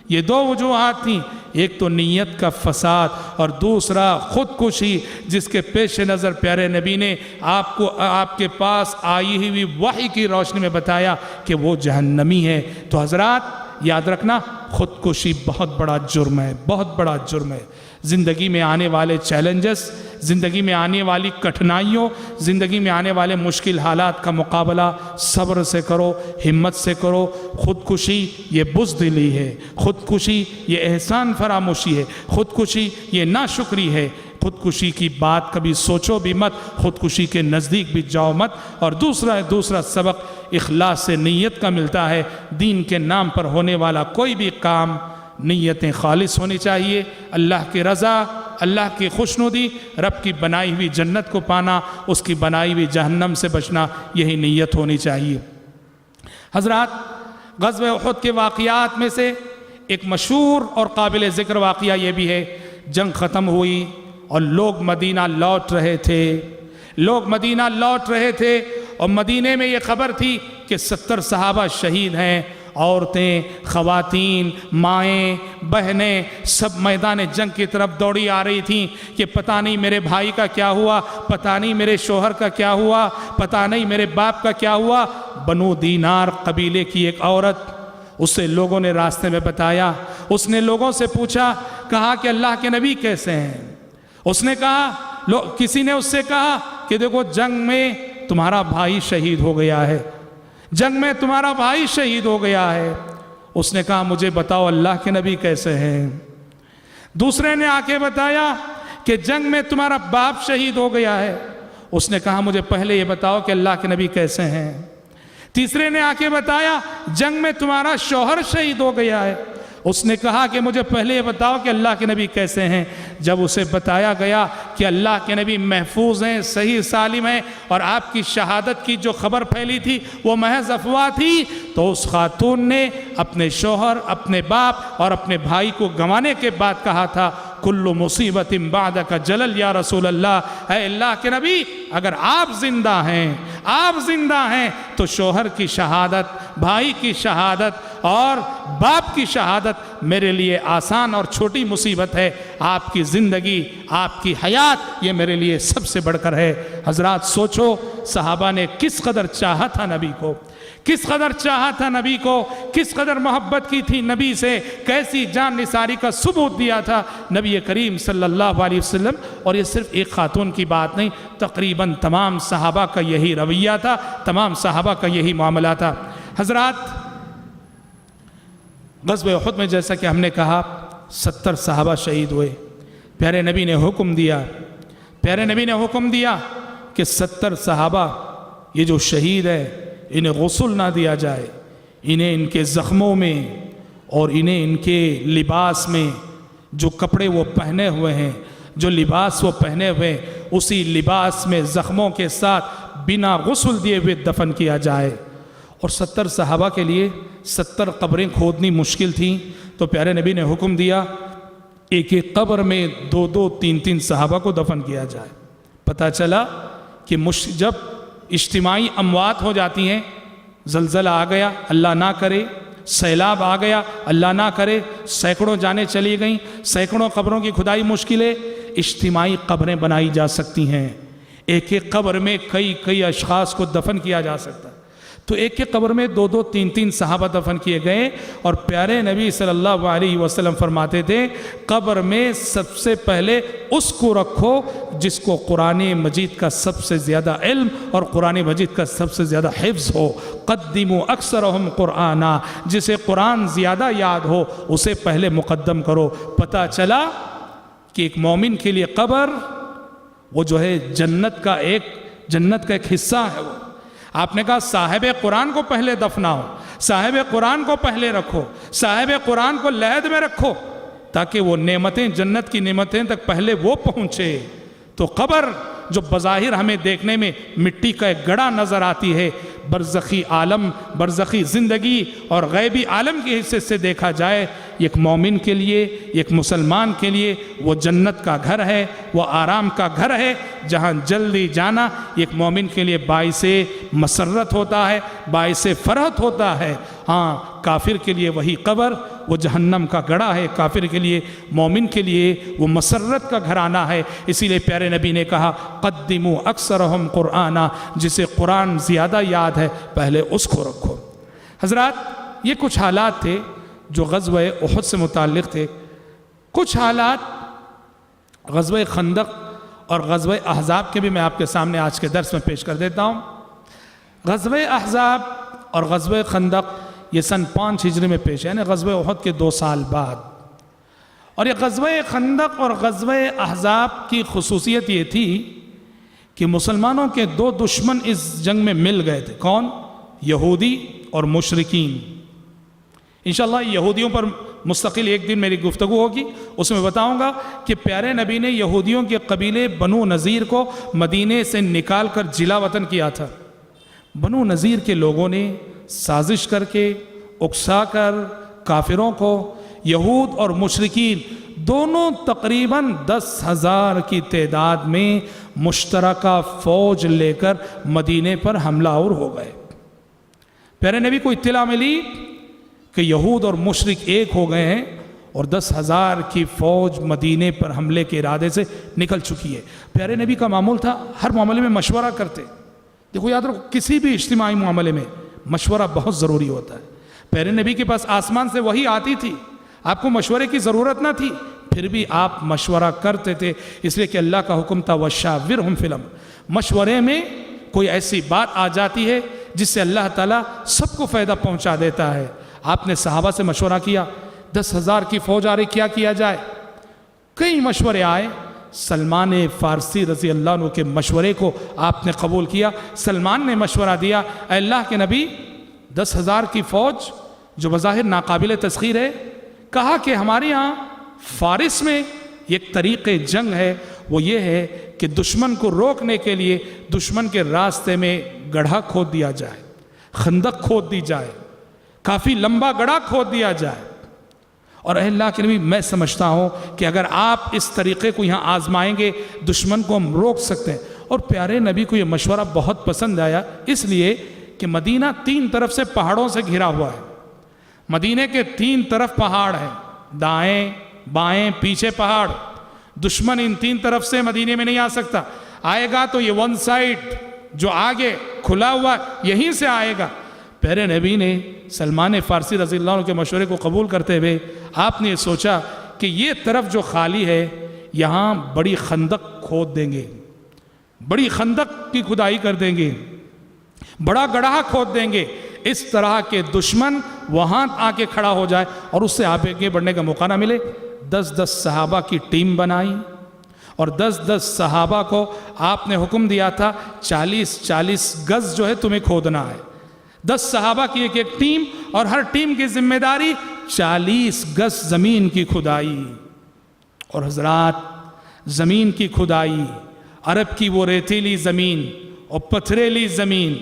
یہ دو وجوہات تھیں، ایک تو نیت کا فساد اور دوسرا خودکشی، جس کے پیش نظر پیارے نبی نے آپ کو آپ کے پاس آئی ہوئی وحی کی روشنی میں بتایا کہ وہ جہنمی ہے۔ تو حضرات یاد رکھنا، خودکشی بہت بڑا جرم ہے، بہت بڑا جرم ہے۔ زندگی میں آنے والے چیلنجز، زندگی میں آنے والی کٹھنائیوں، زندگی میں آنے والے مشکل حالات کا مقابلہ صبر سے کرو، ہمت سے کرو۔ خودکشی یہ بزدلی ہے، خودکشی یہ احسان فراموشی ہے، خودکشی یہ ناشکری ہے۔ خودکشی کی بات کبھی سوچو بھی مت، خودکشی کے نزدیک بھی جاؤ مت۔ اور دوسرا سبق اخلاص سے نیت کا ملتا ہے۔ دین کے نام پر ہونے والا کوئی بھی کام نیتیں خالص ہونی چاہیے، اللہ کی رضا، اللہ کی خوشنودی، رب کی بنائی ہوئی جنت کو پانا، اس کی بنائی ہوئی جہنم سے بچنا، یہی نیت ہونی چاہیے۔ حضرات، غزوہ احد کے واقعات میں سے ایک مشہور اور قابل ذکر واقعہ یہ بھی ہے، جنگ ختم ہوئی اور لوگ مدینہ لوٹ رہے تھے اور مدینے میں یہ خبر تھی کہ 70 صحابہ شہید ہیں۔ عورتیں، خواتین، مائیں، بہنیں سب میدان جنگ کی طرف دوڑی آ رہی تھیں کہ پتہ نہیں میرے بھائی کا کیا ہوا، پتہ نہیں میرے شوہر کا کیا ہوا، پتہ نہیں میرے باپ کا کیا ہوا۔ بنو دینار قبیلے کی ایک عورت، اسے لوگوں نے راستے میں بتایا، اس نے لوگوں سے پوچھا، کہا کہ اللہ کے نبی کیسے ہیں؟ اس نے کہا، کسی نے اس سے کہا کہ دیکھو جنگ میں تمہارا بھائی شہید ہو گیا ہے، جنگ میں تمہارا بھائی شہید ہو گیا ہے۔ اس نے کہا مجھے بتاؤ اللہ کے نبی کیسے ہیں؟ دوسرے نے آ کے بتایا کہ جنگ میں تمہارا باپ شہید ہو گیا ہے۔ اس نے کہا مجھے پہلے یہ بتاؤ کہ اللہ کے نبی کیسے ہیں؟ تیسرے نے آ کے بتایا جنگ میں تمہارا شوہر شہید ہو گیا ہے۔ اس نے کہا کہ مجھے پہلے یہ بتاؤ کہ اللہ کے نبی کیسے ہیں۔ جب اسے بتایا گیا کہ اللہ کے نبی محفوظ ہیں، صحیح سالم ہیں، اور آپ کی شہادت کی جو خبر پھیلی تھی وہ محض افواہ تھی، تو اس خاتون نے اپنے شوہر، اپنے باپ اور اپنے بھائی کو گنوانے کے بعد کہا تھا، کل مصیبت بعدک جلل یا رسول اللہ، اے اللہ کے نبی اگر آپ زندہ ہیں تو شوہر کی شہادت، بھائی کی شہادت اور باپ کی شہادت میرے لیے آسان اور چھوٹی مصیبت ہے، آپ کی زندگی، آپ کی حیات یہ میرے لیے سب سے بڑھ کر ہے۔ حضرات سوچو صحابہ نے کس قدر چاہا تھا نبی کو، کس قدر چاہا تھا نبی کو، کس قدر محبت کی تھی نبی سے، کیسی جان نثاری کا ثبوت دیا تھا نبی کریم صلی اللہ علیہ وسلم۔ اور یہ صرف ایک خاتون کی بات نہیں، تقریباً تمام صحابہ کا یہی رویہ تھا، تمام صحابہ کا یہی معاملہ تھا۔ حضرات غزوہ احد میں جیسا کہ ہم نے کہا 70 صحابہ شہید ہوئے۔ پیارے نبی نے حکم دیا کہ 70 صحابہ یہ جو شہید ہے انہیں غسل نہ دیا جائے، انہیں ان کے زخموں میں اور انہیں ان کے لباس میں، جو کپڑے وہ پہنے ہوئے ہیں، جو لباس وہ پہنے ہوئے اسی لباس میں زخموں کے ساتھ بنا غسل دیے ہوئے دفن کیا جائے۔ اور 70 صحابہ کے لیے 70 قبریں کھودنی مشکل تھیں، تو پیارے نبی نے حکم دیا ایک ایک قبر میں 2 3 صحابہ کو دفن کیا جائے۔ پتہ چلا کہ جب اجتماعی اموات ہو جاتی ہیں، زلزلہ آ گیا اللہ نہ کرے، سیلاب آ گیا اللہ نہ کرے، سینکڑوں جانیں چلی گئیں، سینکڑوں قبروں کی کھدائی مشکل ہے، اجتماعی قبریں بنائی جا سکتی ہیں، ایک ایک قبر میں کئی اشخاص کو دفن کیا جا سکتا ہے۔ تو ایک ایک قبر میں 2 3 صحابہ دفن کیے گئے، اور پیارے نبی صلی اللہ علیہ وسلم فرماتے تھے قبر میں سب سے پہلے اس کو رکھو جس کو قرآن مجید کا سب سے زیادہ علم اور قرآن مجید کا سب سے زیادہ حفظ ہو، قدموا اکثرہم قرآنا، جسے قرآن زیادہ یاد ہو اسے پہلے مقدم کرو۔ پتہ چلا کہ ایک مومن کے لیے قبر وہ جو ہے جنت کا ایک حصہ ہے۔ وہ آپ نے کہا صاحب قرآن کو پہلے دفناؤ، صاحب قرآن کو پہلے رکھو، صاحب قرآن کو لحد میں رکھو تاکہ وہ نعمتیں، جنت کی نعمتیں تک پہلے وہ پہنچے۔ تو قبر جو بظاہر ہمیں دیکھنے میں مٹی کا ایک گڑھا نظر آتی ہے، برزخی عالم، برزخی زندگی اور غیبی عالم کے حصے سے دیکھا جائے، ایک مومن کے لیے، ایک مسلمان کے لیے وہ جنت کا گھر ہے، وہ آرام کا گھر ہے جہاں جلدی جانا ایک مومن کے لیے باعث مسرت ہوتا ہے، باعث فرحت ہوتا ہے۔ ہاں کافر کے لیے وہی قبر وہ جہنم کا گڑھا ہے، کافر کے لیے، مومن کے لیے وہ مسرت کا گھرانہ ہے۔ اسی لیے پیارے نبی نے کہا قدموا اکثرہم قرآنا، جسے قرآن زیادہ یاد ہے پہلے اس کو رکھو۔ حضرات یہ کچھ حالات تھے جو غزوہ احد سے متعلق تھے۔ کچھ حالات غزوہ خندق اور غزوہ احزاب کے بھی میں آپ کے سامنے آج کے درس میں پیش کر دیتا ہوں۔ غزوہ احزاب اور غزوہ خندق یہ سن 5 ہجری میں پیش ہے، یعنی غزوہ احد کے 2 سال بعد۔ اور یہ غزوہ خندق اور غزوہ احزاب کی خصوصیت یہ تھی کہ مسلمانوں کے 2 دشمن اس جنگ میں مل گئے تھے۔ کون؟ یہودی اور مشرکین۔ انشاءاللہ یہودیوں پر مستقل ایک دن میری گفتگو ہوگی، اس میں بتاؤں گا کہ پیارے نبی نے یہودیوں کے قبیلے بنو نذیر کو مدینے سے نکال کر جلا وطن کیا تھا۔ بنو نذیر کے لوگوں نے سازش کر کے، اکسا کر کافروں کو یہود اور مشرکین دونوں تقریباً 10,000 کی تعداد میں مشترکہ فوج لے کر مدینے پر حملہ آور ہو گئے۔ پیارے نبی کو اطلاع ملی کہ یہود اور مشرک ایک ہو گئے ہیں اور 10,000 کی فوج مدینے پر حملے کے ارادے سے نکل چکی ہے۔ پیارے نبی کا معمول تھا ہر معاملے میں مشورہ کرتے۔ دیکھو یاد رکھو، کسی بھی اجتماعی معاملے میں مشورہ بہت ضروری ہوتا ہے۔ پیارے نبی کے پاس آسمان سے وحی آتی تھی، آپ کو مشورے کی ضرورت نہ تھی، پھر بھی آپ مشورہ کرتے تھے، اس لیے کہ اللہ کا حکم تھا وَشَاوِرْهُمْ فِي الْأَمْرِ۔ مشورے میں کوئی ایسی بات آ جاتی ہے جس سے اللہ تعالیٰ سب کو فائدہ پہنچا دیتا ہے۔ آپ نے صحابہ سے مشورہ کیا، 10,000 کی فوج آ رہی، کیا جائے؟ کئی مشورے آئے، سلمان فارسی رضی اللہ عنہ کے مشورے کو آپ نے قبول کیا۔ سلمان نے مشورہ دیا، اے اللہ کے نبی، 10,000 کی فوج جو بظاہر ناقابل تسخیر ہے، کہا کہ ہمارے ہاں فارس میں ایک طریق جنگ ہے، وہ یہ ہے کہ دشمن کو روکنے کے لیے دشمن کے راستے میں گڑھا کھود دیا جائے، خندق کھود دی جائے، کافی لمبا گڑھا کھود دیا جائے۔ اور اے اللہ کے نبی، میں سمجھتا ہوں کہ اگر آپ اس طریقے کو یہاں آزمائیں گے دشمن کو ہم روک سکتے ہیں۔ اور پیارے نبی کو یہ مشورہ بہت پسند آیا، اس لیے کہ مدینہ 3 طرف سے پہاڑوں سے گھرا ہوا ہے۔ مدینے کے 3 طرف پہاڑ ہیں، دائیں بائیں پیچھے پہاڑ۔ دشمن ان 3 طرف سے مدینے میں نہیں آ سکتا، آئے گا تو یہ 1 سائڈ جو آگے کھلا ہوا یہیں سے آئے گا۔ پیارے نبی نے سلمان فارسی رضی اللہ عنہ کے مشورے کو قبول کرتے ہوئے آپ نے سوچا کہ یہ طرف جو خالی ہے یہاں بڑی خندق کھود دیں گے، بڑی خندق کی کھدائی کر دیں گے، بڑا گڑھا کھود دیں گے، اس طرح کے دشمن وہاں آ کے کھڑا ہو جائے اور اس سے آگے بڑھنے کا موقع نہ ملے۔ 10 صحابہ کی ٹیم بنائی اور 10 صحابہ کو آپ نے حکم دیا تھا 40 گز جو ہے تمہیں کھودنا ہے۔ 10 صحابہ کی ایک ٹیم اور ہر ٹیم کی ذمہ داری 40 گز زمین کی کھدائی۔ اور حضرات، زمین کی کھدائی، عرب کی وہ ریتیلی زمین اور پتھریلی زمین،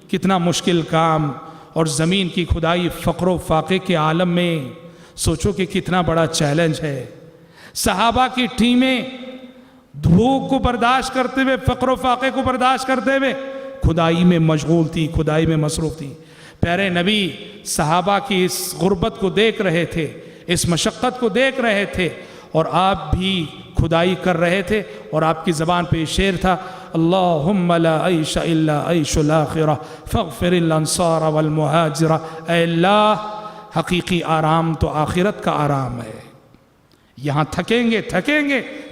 کتنا مشکل کام۔ اور زمین کی کھدائی فقر و فاقے کے عالم میں سوچو کہ کتنا بڑا چیلنج ہے۔ صحابہ کی ٹیمیں دھوپ کو برداشت کرتے ہوئے، فقر و فاقے کو برداشت کرتے ہوئے کھدائی میں مشغول تھی، کھدائی میں مصروف تھی۔ پیارے نبی صحابہ کی اس غربت کو دیکھ رہے تھے، اس مشقت کو دیکھ رہے تھے، اور آپ بھی کھدائی کر رہے تھے، اور آپ کی زبان پہ شعر تھا، اللہم لا عیش الا عیش الاخرہ فاغفر الانصار والمہاجرہ۔ اے اللہ، حقیقی آرام تو آخرت کا آرام ہے۔ یہاں تھکیں گے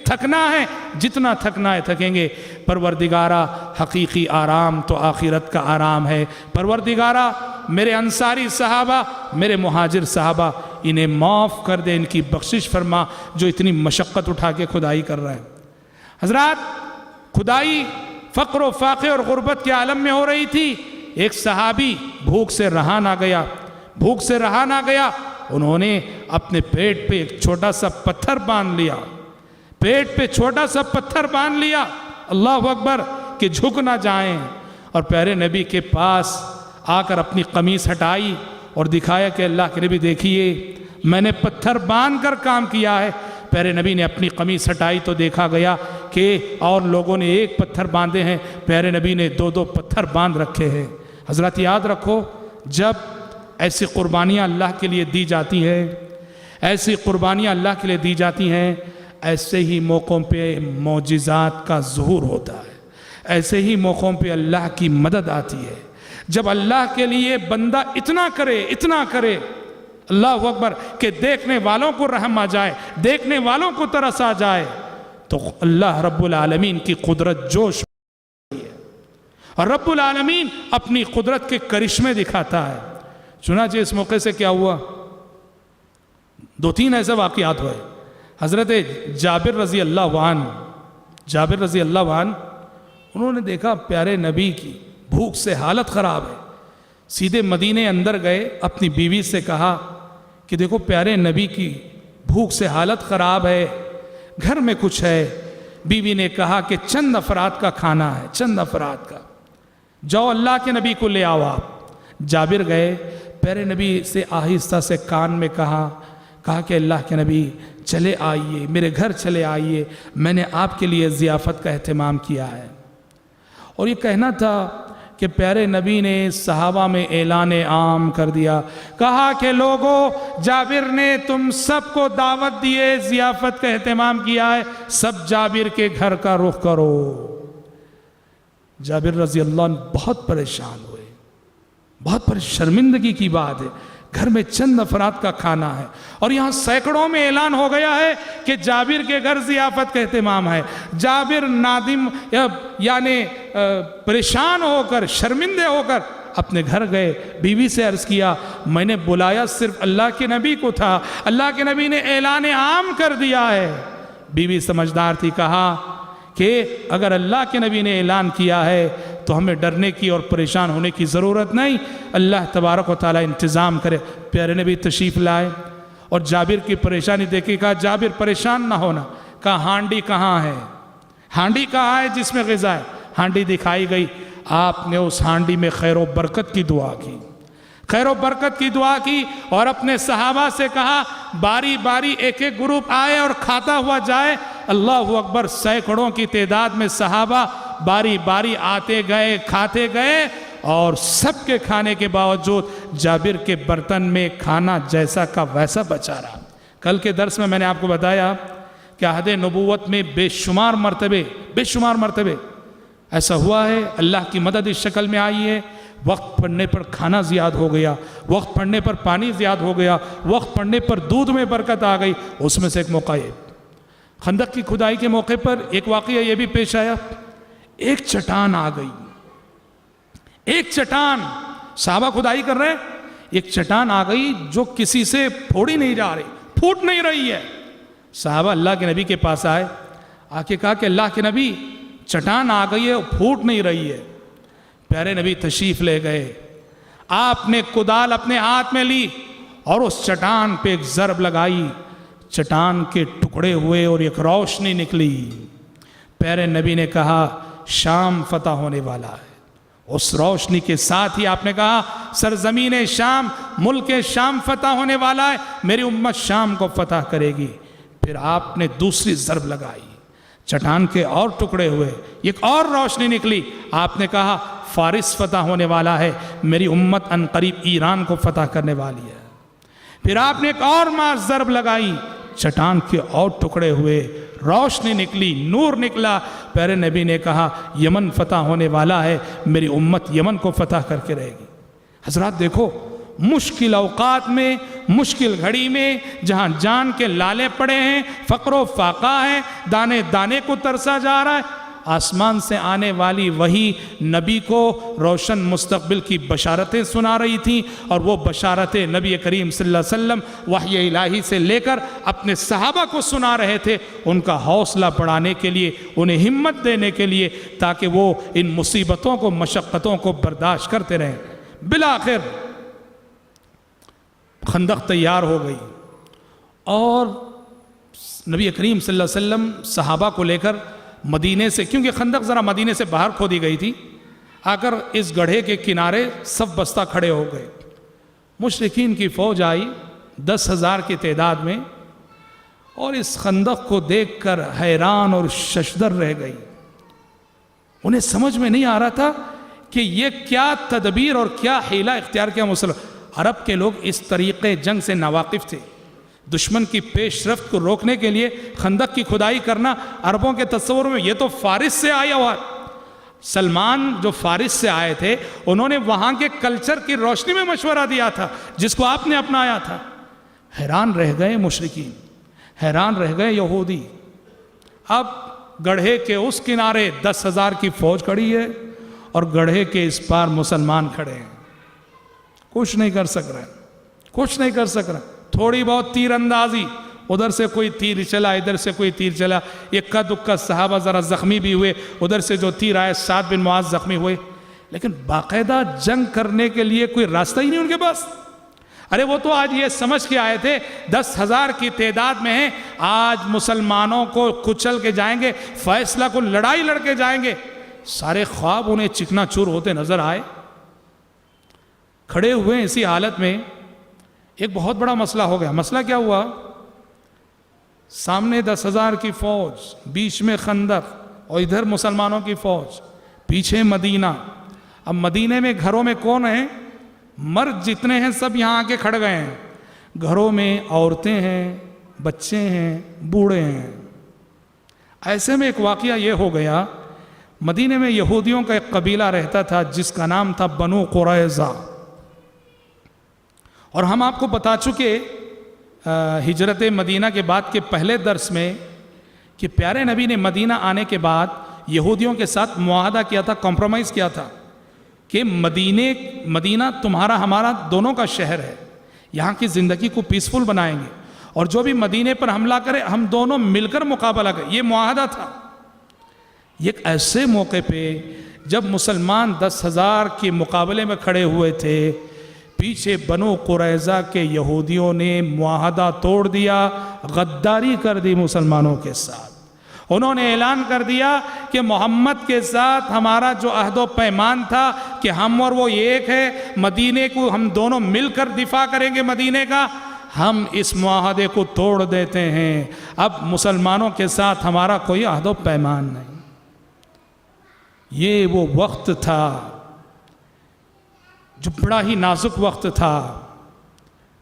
تھکنا ہے، جتنا تھکنا ہے تھکیں گے، پروردگارہ حقیقی آرام تو آخرت کا آرام ہے۔ پروردگارہ میرے انصاری صحابہ، میرے مہاجر صحابہ، انہیں معاف کر دے، ان کی بخشش فرما جو اتنی مشقت اٹھا کے کھدائی کر رہے ہیں۔ حضرات، کھدائی فقر و فاقے اور غربت کے عالم میں ہو رہی تھی۔ ایک صحابی بھوک سے رہا نہ گیا، انہوں نے اپنے پیٹ پہ ایک چھوٹا سا پتھر باندھ لیا، اللہ اکبر، کہ جھک نہ جائیں، اور پیارے نبی کے پاس آ کر اپنی قمیص ہٹائی اور دکھایا کہ اللہ کے نبی دیکھیے، میں نے پتھر باندھ کر کام کیا ہے۔ پیارے نبی نے اپنی قمیص ہٹائی تو دیکھا گیا کہ اور لوگوں نے 1 پتھر باندھے ہیں، پیارے نبی نے 2 پتھر باندھ رکھے ہیں۔ حضرات یاد رکھو، جب ایسی قربانیاں اللہ کے لیے دی جاتی ہیں، ایسے ہی موقعوں پہ معجزات کا ظہور ہوتا ہے، ایسے ہی موقعوں پہ اللہ کی مدد آتی ہے۔ جب اللہ کے لیے بندہ اتنا کرے اللہ اکبر کہ دیکھنے والوں کو رحم آ جائے، دیکھنے والوں کو ترس آ جائے، تو اللہ رب العالمین کی قدرت جوش ہے، اور رب العالمین اپنی قدرت کے کرشمے دکھاتا ہے۔ چنانچہ اس موقع سے کیا ہوا، 2-3 ایسے واقعات ہوئے۔ حضرت جابر رضی اللہ عنہ انہوں نے دیکھا پیارے نبی کی بھوک سے حالت خراب ہے، سیدھے مدینے اندر گئے، اپنی بیوی سے کہا کہ دیکھو پیارے نبی کی بھوک سے حالت خراب ہے، گھر میں کچھ ہے۔ بیوی نے کہا کہ چند افراد کا کھانا ہے، جاؤ اللہ کے نبی کو لے آؤ آپ۔ جابر گئے، پیارے نبی سے آہستہ سے کان میں کہا کہا کہ اللہ کے نبی چلے آئیے، میرے گھر چلے آئیے، میں نے آپ کے لیے ضیافت کا اہتمام کیا ہے۔ اور یہ کہنا تھا کہ پیارے نبی نے صحابہ میں اعلان عام کر دیا، کہا کہ لوگو، جابر نے تم سب کو دعوت دیے، ضیافت کا اہتمام کیا ہے، سب جابر کے گھر کا رخ کرو۔ جابر رضی اللہ عنہ بہت پریشان ہوئے، بہت شرمندگی کی بات ہے، گھر میں چند افراد کا کھانا ہے اور یہاں سینکڑوں میں اعلان ہو گیا ہے کہ جابر کے گھر ضیافت کا اہتمام ہے۔ جابر نادم یعنی پریشان ہو کر، شرمندے ہو کر اپنے گھر گئے، بیوی سے عرض کیا میں نے بلایا صرف اللہ کے نبی کو تھا، اللہ کے نبی نے اعلان عام کر دیا ہے۔ بیوی سمجھدار تھی، کہا کہ اگر اللہ کے نبی نے اعلان کیا ہے تو ہمیں ڈرنے کی اور پریشان ہونے کی ضرورت نہیں، اللہ تبارک و تعالیٰ انتظام کرے۔ پیارے نبی تشریف لائے اور جابر کی پریشانی دیکھی، کہا جابر پریشان نہ ہونا، کہا ہانڈی کہاں ہے، ہانڈی کہاں ہے جس میں غذا ہے؟ ہانڈی دکھائی گئی، آپ نے اس ہانڈی میں خیر و برکت کی دعا کی، خیر و برکت کی دعا کی اور اپنے صحابہ سے کہا باری باری ایک ایک گروپ آئے اور کھاتا ہوا جائے۔ اللہ اکبر، سینکڑوں کی تعداد میں صحابہ باری باری آتے گئے، کھاتے گئے اور سب کے کھانے کے باوجود جابر کے برتن میں کھانا جیسا کا ویسا بچا رہا۔ کل کے درس میں نے آپ کو بتایا کہ عہد نبوت میں بے شمار مرتبے ایسا ہوا ہے، اللہ کی مدد اس شکل میں آئی ہے، وقت پڑنے پر کھانا زیاد ہو گیا، وقت پڑنے پر پانی زیاد ہو گیا، وقت پڑنے پر دودھ میں برکت آ گئی۔ اس میں سے ایک موقع ہے، خندق کی کھدائی کے موقع پر ایک واقعہ یہ بھی پیش آیا، ایک چٹان آ گئی، ایک چٹان، صحابہ کھدائی کر رہے ہیں، ایک چٹان آ گئی جو کسی سے پھوڑی نہیں جا رہی، پھوٹ نہیں رہی ہے۔ صحابہ اللہ کے نبی کے پاس آئے، آ کے کہا کہ اللہ کے نبی چٹان آ گئی ہے، پھوٹ نہیں رہی ہے۔ پیارے نبی تشریف لے گئے، آپ نے کدال اپنے ہاتھ میں لی اور اس چٹان پہ ایک ضرب لگائی، چٹان کے ٹکڑے ہوئے اور ایک روشنی نکلی۔ پیارے نبی نے کہا شام فتح ہونے والا ہے۔ اس روشنی کے ساتھ ہی آپ نے کہا سرزمین شام، ملک شام فتح ہونے والا ہے، میری امت شام کو فتح کرے گی۔ پھر آپ نے دوسری ضرب لگائی، چٹان کے اور ٹکڑے ہوئے، ایک اور روشنی نکلی، آپ نے کہا فارس فتح ہونے والا ہے، میری امت ان قریب ایران کو فتح کرنے والی ہے۔ پھر آپ نے ایک اور ضرب لگائی، چٹان کے اور ٹکڑے ہوئے، روشنی نکلی، نور نکلا۔ پیارے نبی نے کہا یمن فتح ہونے والا ہے، میری امت یمن کو فتح کر کے رہے گی۔ حضرات دیکھو، مشکل اوقات میں، مشکل گھڑی میں، جہاں جان کے لالے پڑے ہیں، فقر و فاقہ ہے، دانے دانے کو ترسا جا رہا ہے، آسمان سے آنے والی وحی نبی کو روشن مستقبل کی بشارتیں سنا رہی تھیں، اور وہ بشارتیں نبی کریم صلی اللہ علیہ وسلم وحی الہی سے لے کر اپنے صحابہ کو سنا رہے تھے، ان کا حوصلہ بڑھانے کے لیے، انہیں ہمت دینے کے لیے، تاکہ وہ ان مصیبتوں کو، مشقتوں کو برداشت کرتے رہیں۔ بالآخر خندق تیار ہو گئی اور نبی کریم صلی اللہ علیہ وسلم صحابہ کو لے کر مدینے سے، کیونکہ خندق ذرا مدینے سے باہر کھودی گئی تھی، آ کر اس گڑھے کے کنارے سب بستہ کھڑے ہو گئے۔ مشرکین کی فوج آئی 10,000 کی تعداد میں، اور اس خندق کو دیکھ کر حیران اور ششدر رہ گئی۔ انہیں سمجھ میں نہیں آ رہا تھا کہ یہ کیا تدبیر اور کیا حیلہ اختیار کیا مسلمان۔ عرب کے لوگ اس طریقے جنگ سے ناواقف تھے، دشمن کی پیش رفت کو روکنے کے لیے خندق کی کھدائی کرنا عربوں کے تصور میں یہ تو فارس سے آیا ہوا۔ سلمان جو فارس سے آئے تھے، انہوں نے وہاں کے کلچر کی روشنی میں مشورہ دیا تھا جس کو آپ نے اپنایا تھا۔ حیران رہ گئے مشرکین، حیران رہ گئے یہودی۔ اب گڑھے کے اس کنارے 10,000 کی فوج کھڑی ہے اور گڑھے کے اس پار مسلمان کھڑے ہیں، کچھ نہیں کر سک رہے، کچھ نہیں کر سک رہے۔ تھوڑی بہت تیر اندازی، ادھر سے کوئی تیر چلا، ادھر سے کوئی تیر چلا، اکا دکا صحابہ ذرا زخمی بھی ہوئے، ادھر سے جو تیر آئے سعد بن معاذ زخمی ہوئے، لیکن باقاعدہ جنگ کرنے کے لیے کوئی راستہ ہی نہیں ان کے پاس۔ ارے وہ تو آج یہ سمجھ کے آئے تھے 10,000 کی تعداد میں ہیں، آج مسلمانوں کو کچل کے جائیں گے، فیصلہ کو لڑائی لڑ کے جائیں گے۔ سارے خواب انہیں چکنا چور ہوتے نظر آئے۔ کھڑے ہوئے اسی حالت میں ایک بہت بڑا مسئلہ ہو گیا. مسئلہ کیا ہوا؟ سامنے 10,000 کی فوج، بیچ میں خندق، اور ادھر مسلمانوں کی فوج، پیچھے مدینہ. اب مدینے میں گھروں میں کون ہیں؟ مرد جتنے ہیں سب یہاں آ کے کھڑ گئے ہیں. گھروں میں عورتیں ہیں، بچے ہیں، بوڑھے ہیں. ایسے میں ایک واقعہ یہ ہو گیا، مدینے میں یہودیوں کا ایک قبیلہ رہتا تھا جس کا نام تھا بنو قریظہ. اور ہم آپ کو بتا چکے ہجرت مدینہ کے بعد کے پہلے درس میں کہ پیارے نبی نے مدینہ آنے کے بعد یہودیوں کے ساتھ معاہدہ کیا تھا، کمپرومائز کیا تھا کہ مدینہ تمہارا ہمارا دونوں کا شہر ہے، یہاں کی زندگی کو پیسفل بنائیں گے، اور جو بھی مدینے پر حملہ کرے ہم دونوں مل کر مقابلہ کریں. یہ معاہدہ تھا. ایک ایسے موقع پہ جب مسلمان 10,000 کے مقابلے میں کھڑے ہوئے تھے، پیچھے بنو قریظہ کے یہودیوں نے معاہدہ توڑ دیا، غداری کر دی مسلمانوں کے ساتھ. انہوں نے اعلان کر دیا کہ محمد کے ساتھ ہمارا جو عہد و پیمان تھا کہ ہم اور وہ ایک ہے، مدینے کو ہم دونوں مل کر دفاع کریں گے مدینے کا، ہم اس معاہدے کو توڑ دیتے ہیں. اب مسلمانوں کے ساتھ ہمارا کوئی عہد و پیمان نہیں. یہ وہ وقت تھا جو بڑا ہی نازک وقت تھا،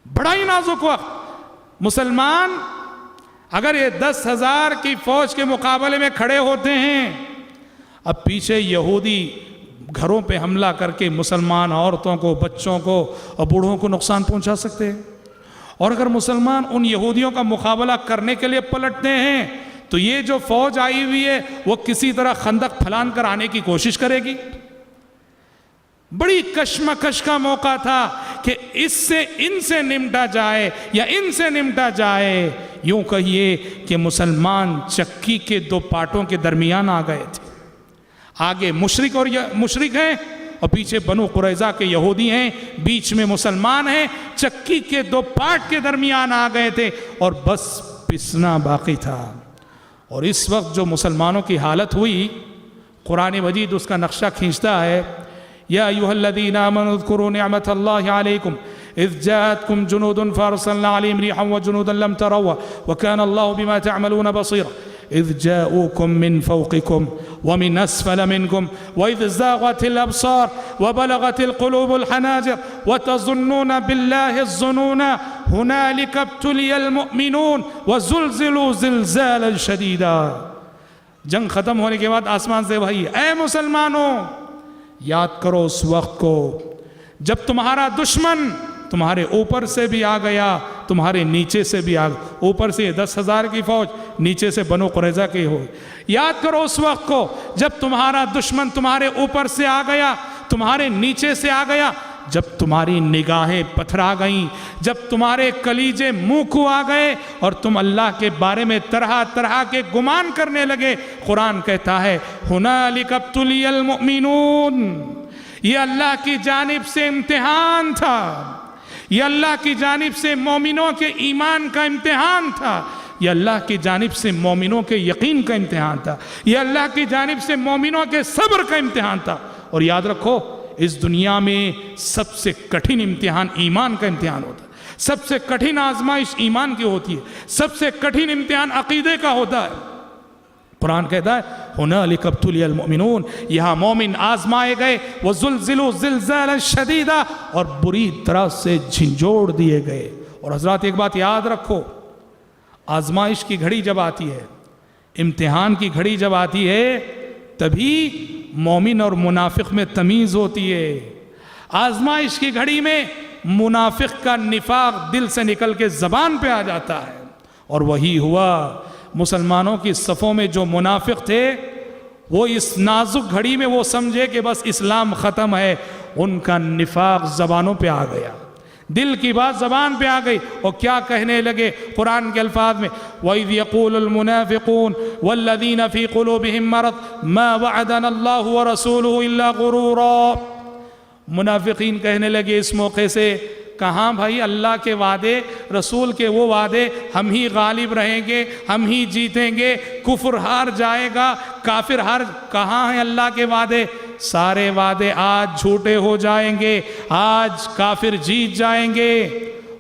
بڑا ہی نازک وقت. مسلمان اگر یہ 10,000 کی فوج کے مقابلے میں کھڑے ہوتے ہیں، اب پیچھے یہودی گھروں پہ حملہ کر کے مسلمان عورتوں کو، بچوں کو اور بوڑھوں کو نقصان پہنچا سکتے ہیں. اور اگر مسلمان ان یہودیوں کا مقابلہ کرنے کے لیے پلٹتے ہیں تو یہ جو فوج آئی ہوئی ہے وہ کسی طرح خندق پھلان کر آنے کی کوشش کرے گی. بڑی کشمکش کا موقع تھا کہ ان سے نمٹا جائے یا ان سے نمٹا جائے. یوں کہیے کہ مسلمان چکی کے دو پارٹوں کے درمیان آ گئے تھے. آگے مشرک ہیں اور پیچھے بنو قریظہ کے یہودی ہیں، بیچ میں مسلمان ہیں. چکی کے دو پارٹ کے درمیان آ گئے تھے اور بس پسنا باقی تھا. اور اس وقت جو مسلمانوں کی حالت ہوئی، قرآن مجید اس کا نقشہ کھینچتا ہے. یا ایھا الذین آمنوا اذکروا نعمت اللہ علیکم اذ جاءتکم جنود فارسلنا علیہم ریحا وجنودا لم تروها وکان اللہ بما تعملون بصیرا اذ جاءوکم من فوقکم ومن اسفل منکم واذ زاغت الابصار وبلغت القلوب الحناجر وتظنون باللہ الظنون هنالک ابتلی المؤمنون وزلزلوا زلزالا شدیدا. جنگ ختم ہونے کے بعد آسمان سے وحی، اے مسلمانوں یاد کرو اس وقت کو جب تمہارا دشمن تمہارے اوپر سے بھی آ گیا، تمہارے نیچے سے بھی آ گیا. اوپر سے 10,000 کی فوج، نیچے سے بنو قریظہ کی ہو. یاد کرو اس وقت کو جب تمہارا دشمن تمہارے اوپر سے آ گیا، تمہارے نیچے سے آ گیا، جب تمہاری نگاہیں پتھرا گئیں، جب تمہارے کلیجے منہ کو آ گئے اور تم اللہ کے بارے میں طرح طرح کے گمان کرنے لگے. قرآن کہتا ہے ہنالک ابتلی المؤمنون. یہ اللہ کی جانب سے امتحان تھا، یہ اللہ کی جانب سے مومنوں کے ایمان کا امتحان تھا، یہ اللہ کی جانب سے مومنوں کے یقین کا امتحان تھا، یہ اللہ کی جانب سے مومنوں کے صبر کا امتحان تھا. اور یاد رکھو اس دنیا میں سب سے کٹھن امتحان ایمان کا امتحان ہوتا ہے، سب سے کٹھن آزمائش ایمان کی ہوتی ہے، سب سے کٹھن امتحان عقیدے کا ہوتا ہے. قرآن کہتا ہے ہنالک ابتلی المؤمنون، یہاں مومن آزمائے گئے، وزلزلوا زلزالا شدیدا، اور بری طرح سے جھنجھوڑ دیے گئے. اور حضرات ایک بات یاد رکھو، آزمائش کی گھڑی جب آتی ہے، امتحان کی گھڑی جب آتی ہے، تبھی مومن اور منافق میں تمیز ہوتی ہے. آزمائش کی گھڑی میں منافق کا نفاق دل سے نکل کے زبان پہ آ جاتا ہے. اور وہی ہوا، مسلمانوں کی صفوں میں جو منافق تھے وہ اس نازک گھڑی میں وہ سمجھے کہ بس اسلام ختم ہے، ان کا نفاق زبانوں پہ آ گیا، دل کی بات زبان پہ آ گئی. اور کیا کہنے لگے قرآن کے الفاظ میں وَإِذْ يَقُولُ الْمُنَافِقُونَ وَالَّذِينَ فِي قُلُوبِهِم مَّرَضٌ مَّا وَعَدَنَا اللَّهُ وَرَسُولُهُ إِلَّا غُرُورًا. منافقین کہنے لگے اس موقع سے، کہاں بھائی اللہ کے وعدے، رسول کے وہ وعدے، ہم ہی غالب رہیں گے، ہم ہی جیتیں گے، کفر ہار جائے گا، کافر ہار، کہاں ہیں اللہ کے وعدے؟ سارے وعدے آج جھوٹے ہو جائیں گے، آج کافر جیت جائیں گے.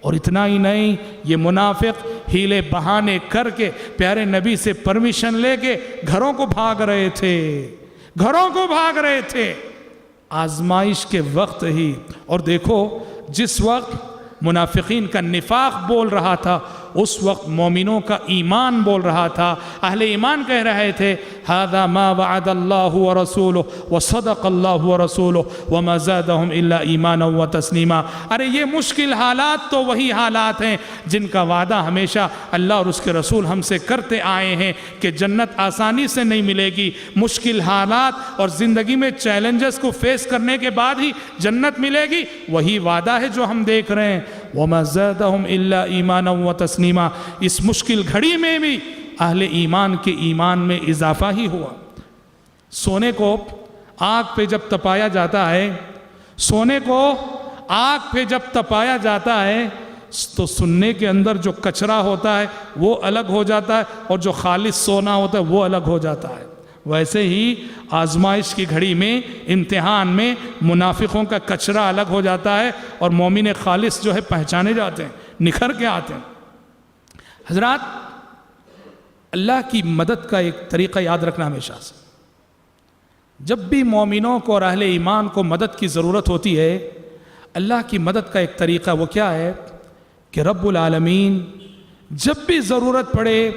اور اتنا ہی نہیں، یہ منافق ہیلے بہانے کر کے پیارے نبی سے پرمیشن لے کے گھروں کو بھاگ رہے تھے آزمائش کے وقت ہی۔ اور دیکھو جس وقت منافقین کا نفاق بول رہا تھا اس وقت مومنوں کا ایمان بول رہا تھا، اہل ایمان کہہ رہے تھے هذا ما وعد الله ورسوله وصدق الله ورسوله وما زادهم الا ایمانا وتسلیما۔ ارے یہ مشکل حالات تو وہی حالات ہیں جن کا وعدہ ہمیشہ اللہ اور اس کے رسول ہم سے کرتے آئے ہیں کہ جنت آسانی سے نہیں ملے گی، مشکل حالات اور زندگی میں چیلنجز کو فیس کرنے کے بعد ہی جنت ملے گی، وہی وعدہ ہے جو ہم دیکھ رہے ہیں۔ وما زادهم الا ایمانا وتسلیما، اس مشکل گھڑی میں بھی اہل ایمان کے ایمان میں اضافہ ہی ہوا۔ سونے کو آگ پہ جب تپایا جاتا ہے تو سننے کے اندر جو کچرا ہوتا ہے وہ الگ ہو جاتا ہے اور جو خالص سونا ہوتا ہے وہ الگ ہو جاتا ہے۔ ویسے ہی آزمائش کی گھڑی میں، امتحان میں منافقوں کا کچرا الگ ہو جاتا ہے اور مومن خالص جو ہے پہچانے جاتے ہیں، نکھر کے آتے ہیں۔ حضرات، اللہ کی مدد کا ایک طریقہ یاد رکھنا ہمیشہ سے، جب بھی مومنوں کو اور اہل ایمان کو مدد کی ضرورت ہوتی ہے، اللہ کی مدد کا ایک طریقہ وہ کیا ہے کہ رب العالمین جب بھی ضرورت پڑے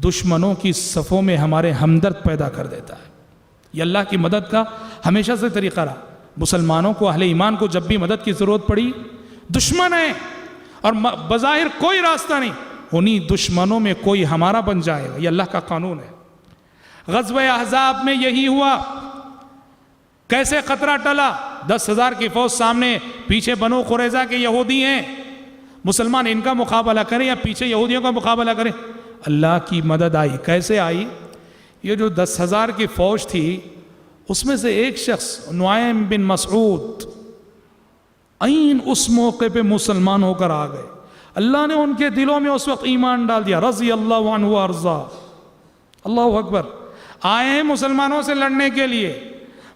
دشمنوں کی صفوں میں ہمارے ہمدرد پیدا کر دیتا ہے۔ یہ اللہ کی مدد کا ہمیشہ سے طریقہ رہا۔ مسلمانوں کو، اہل ایمان کو جب بھی مدد کی ضرورت پڑی، دشمن ہے اور بظاہر کوئی راستہ نہیں، انہی دشمنوں میں کوئی ہمارا بن جائے گا، یہ اللہ کا قانون ہے۔ غزوہ احزاب میں یہی ہوا۔ کیسے خطرہ ٹلا؟ 10,000 کی فوج سامنے، پیچھے بنو قریظہ کے یہودی ہیں، مسلمان ان کا مقابلہ کریں یا پیچھے یہودیوں کا مقابلہ کریں؟ اللہ کی مدد آئی۔ کیسے آئی؟ یہ جو 10,000 کی فوج تھی اس میں سے ایک شخص نعیم بن مسعود عین اس موقع پہ مسلمان ہو کر آ گئے۔ اللہ نے ان کے دلوں میں اس وقت ایمان ڈال دیا، رضی اللہ عنہ وارضا۔ اللہ اکبر۔ آئے ہیں مسلمانوں سے لڑنے کے لیے،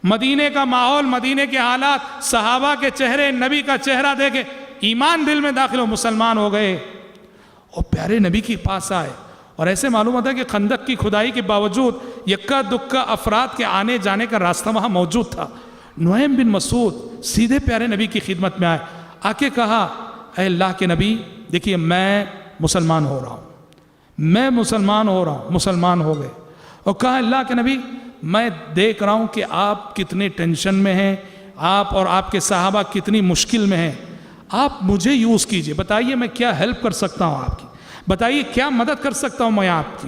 مدینے کا ماحول، مدینے کے حالات، صحابہ کے چہرے، نبی کا چہرہ دیکھے ایمان دل میں داخل ہو، مسلمان ہو گئے اور پیارے نبی کے پاس آئے۔ اور ایسے معلوم ہوتا ہے کہ خندق کی کھدائی کے باوجود یکا دکا افراد کے آنے جانے کا راستہ وہاں موجود تھا۔ نعیم بن مسعود سیدھے پیارے نبی کی خدمت میں آئے، آ کے کہا اے اللہ کے نبی دیکھیے میں مسلمان ہو رہا ہوں، مسلمان ہو گئے۔ اور کہا اللہ کے نبی میں دیکھ رہا ہوں کہ آپ کتنے ٹینشن میں ہیں، آپ اور آپ کے صحابہ کتنی مشکل میں ہیں، آپ مجھے یوز کیجئے، بتائیے میں کیا ہیلپ کر سکتا ہوں آپ کی، بتائیے کیا مدد کر سکتا ہوں میں آپ کی۔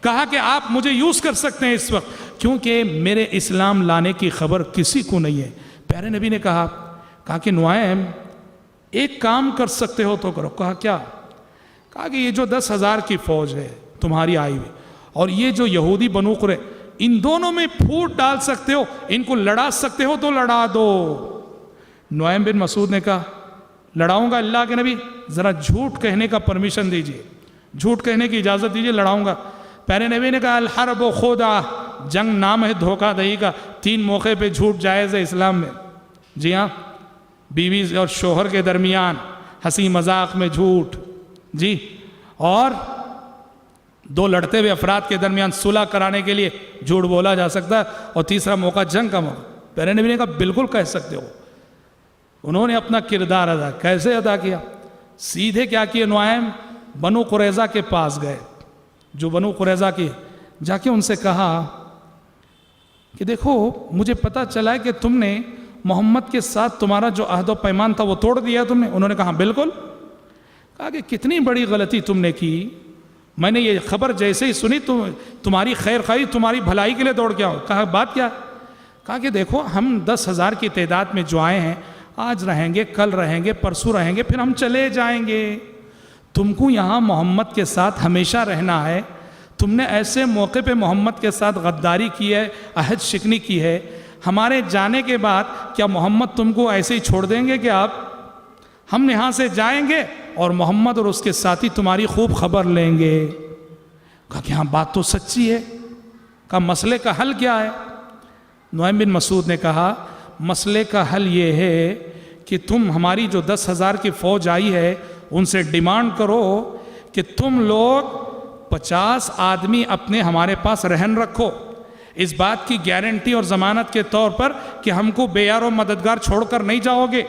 کہا کہ آپ مجھے یوز کر سکتے ہیں اس وقت، کیونکہ میرے اسلام لانے کی خبر کسی کو نہیں ہے۔ پیارے نبی نے کہا کہ نعیم ایک کام کر سکتے ہو تو کرو۔ کہا کیا؟ کہا کہ یہ جو 10,000 کی فوج ہے تمہاری آئی ہوئی اور یہ جو یہودی بنو قریظہ، ان دونوں میں پھوٹ ڈال سکتے ہو، ان کو لڑا سکتے ہو تو لڑا دو۔ نعیم بن مسعود نے کہا لڑاؤں گا اللہ کے نبی، ذرا جھوٹ کہنے کا پرمیشن دیجئے، جھوٹ کہنے کی اجازت دیجئے، لڑاؤں گا۔ پیارے نبی نے کہا الحرب خدعہ، جنگ نام ہے دھوکہ دہی کا، 3 موقع پہ جھوٹ جائز ہے اسلام میں۔ جی ہاں، بیوی اور شوہر کے درمیان ہنسی مذاق میں جھوٹ، جی، اور 2 لڑتے ہوئے افراد کے درمیان صلح کرانے کے لیے جھوٹ بولا جا سکتا ہے، اور تیسرا موقع جنگ کا موقع۔ پیارے نبی نے کہا بالکل کہہ سکتے ہو۔ انہوں نے اپنا کردار ادا کیسے ادا کیا؟ سیدھے کیا کیے نعیم؟ بنو قریظہ کے پاس گئے، جو بنو قریظہ کے، جا کے ان سے کہا کہ دیکھو مجھے پتا چلا ہے کہ تم نے محمد کے ساتھ تمہارا جو عہد و پیمان تھا وہ توڑ دیا تم نے۔ انہوں نے کہا بالکل۔ کہا کہ کتنی بڑی غلطی تم نے کی، میں نے یہ خبر جیسے ہی سنی تمہاری خیر خواہی، تمہاری بھلائی کے لیے دوڑ کے آؤں۔ کہا بات کیا؟ کہا کہ دیکھو ہم 10,000 کی تعداد میں جو آئے ہیں، آج رہیں گے، کل رہیں گے، پرسوں رہیں گے، پھر ہم چلے جائیں گے۔ تم کو یہاں محمد کے ساتھ ہمیشہ رہنا ہے، تم نے ایسے موقع پہ محمد کے ساتھ غداری کی ہے، عہد شکنی کی ہے، ہمارے جانے کے بعد کیا محمد تم کو ایسے ہی چھوڑ دیں گے کہ ہم یہاں سے جائیں گے اور محمد اور اس کے ساتھی تمہاری خوب خبر لیں گے؟ کہا کہ ہاں بات تو سچی ہے۔ کہا مسئلے کا حل کیا ہے؟ نعیم بن مسعود نے کہا مسئلے کا حل یہ ہے کہ تم ہماری جو 10,000 کی فوج آئی ہے ان سے ڈیمانڈ کرو کہ تم لوگ 50 آدمی اپنے ہمارے پاس رہن رکھو، اس بات کی گارنٹی اور ضمانت کے طور پر کہ ہم کو بے یار و مددگار چھوڑ کر نہیں جاؤ گے،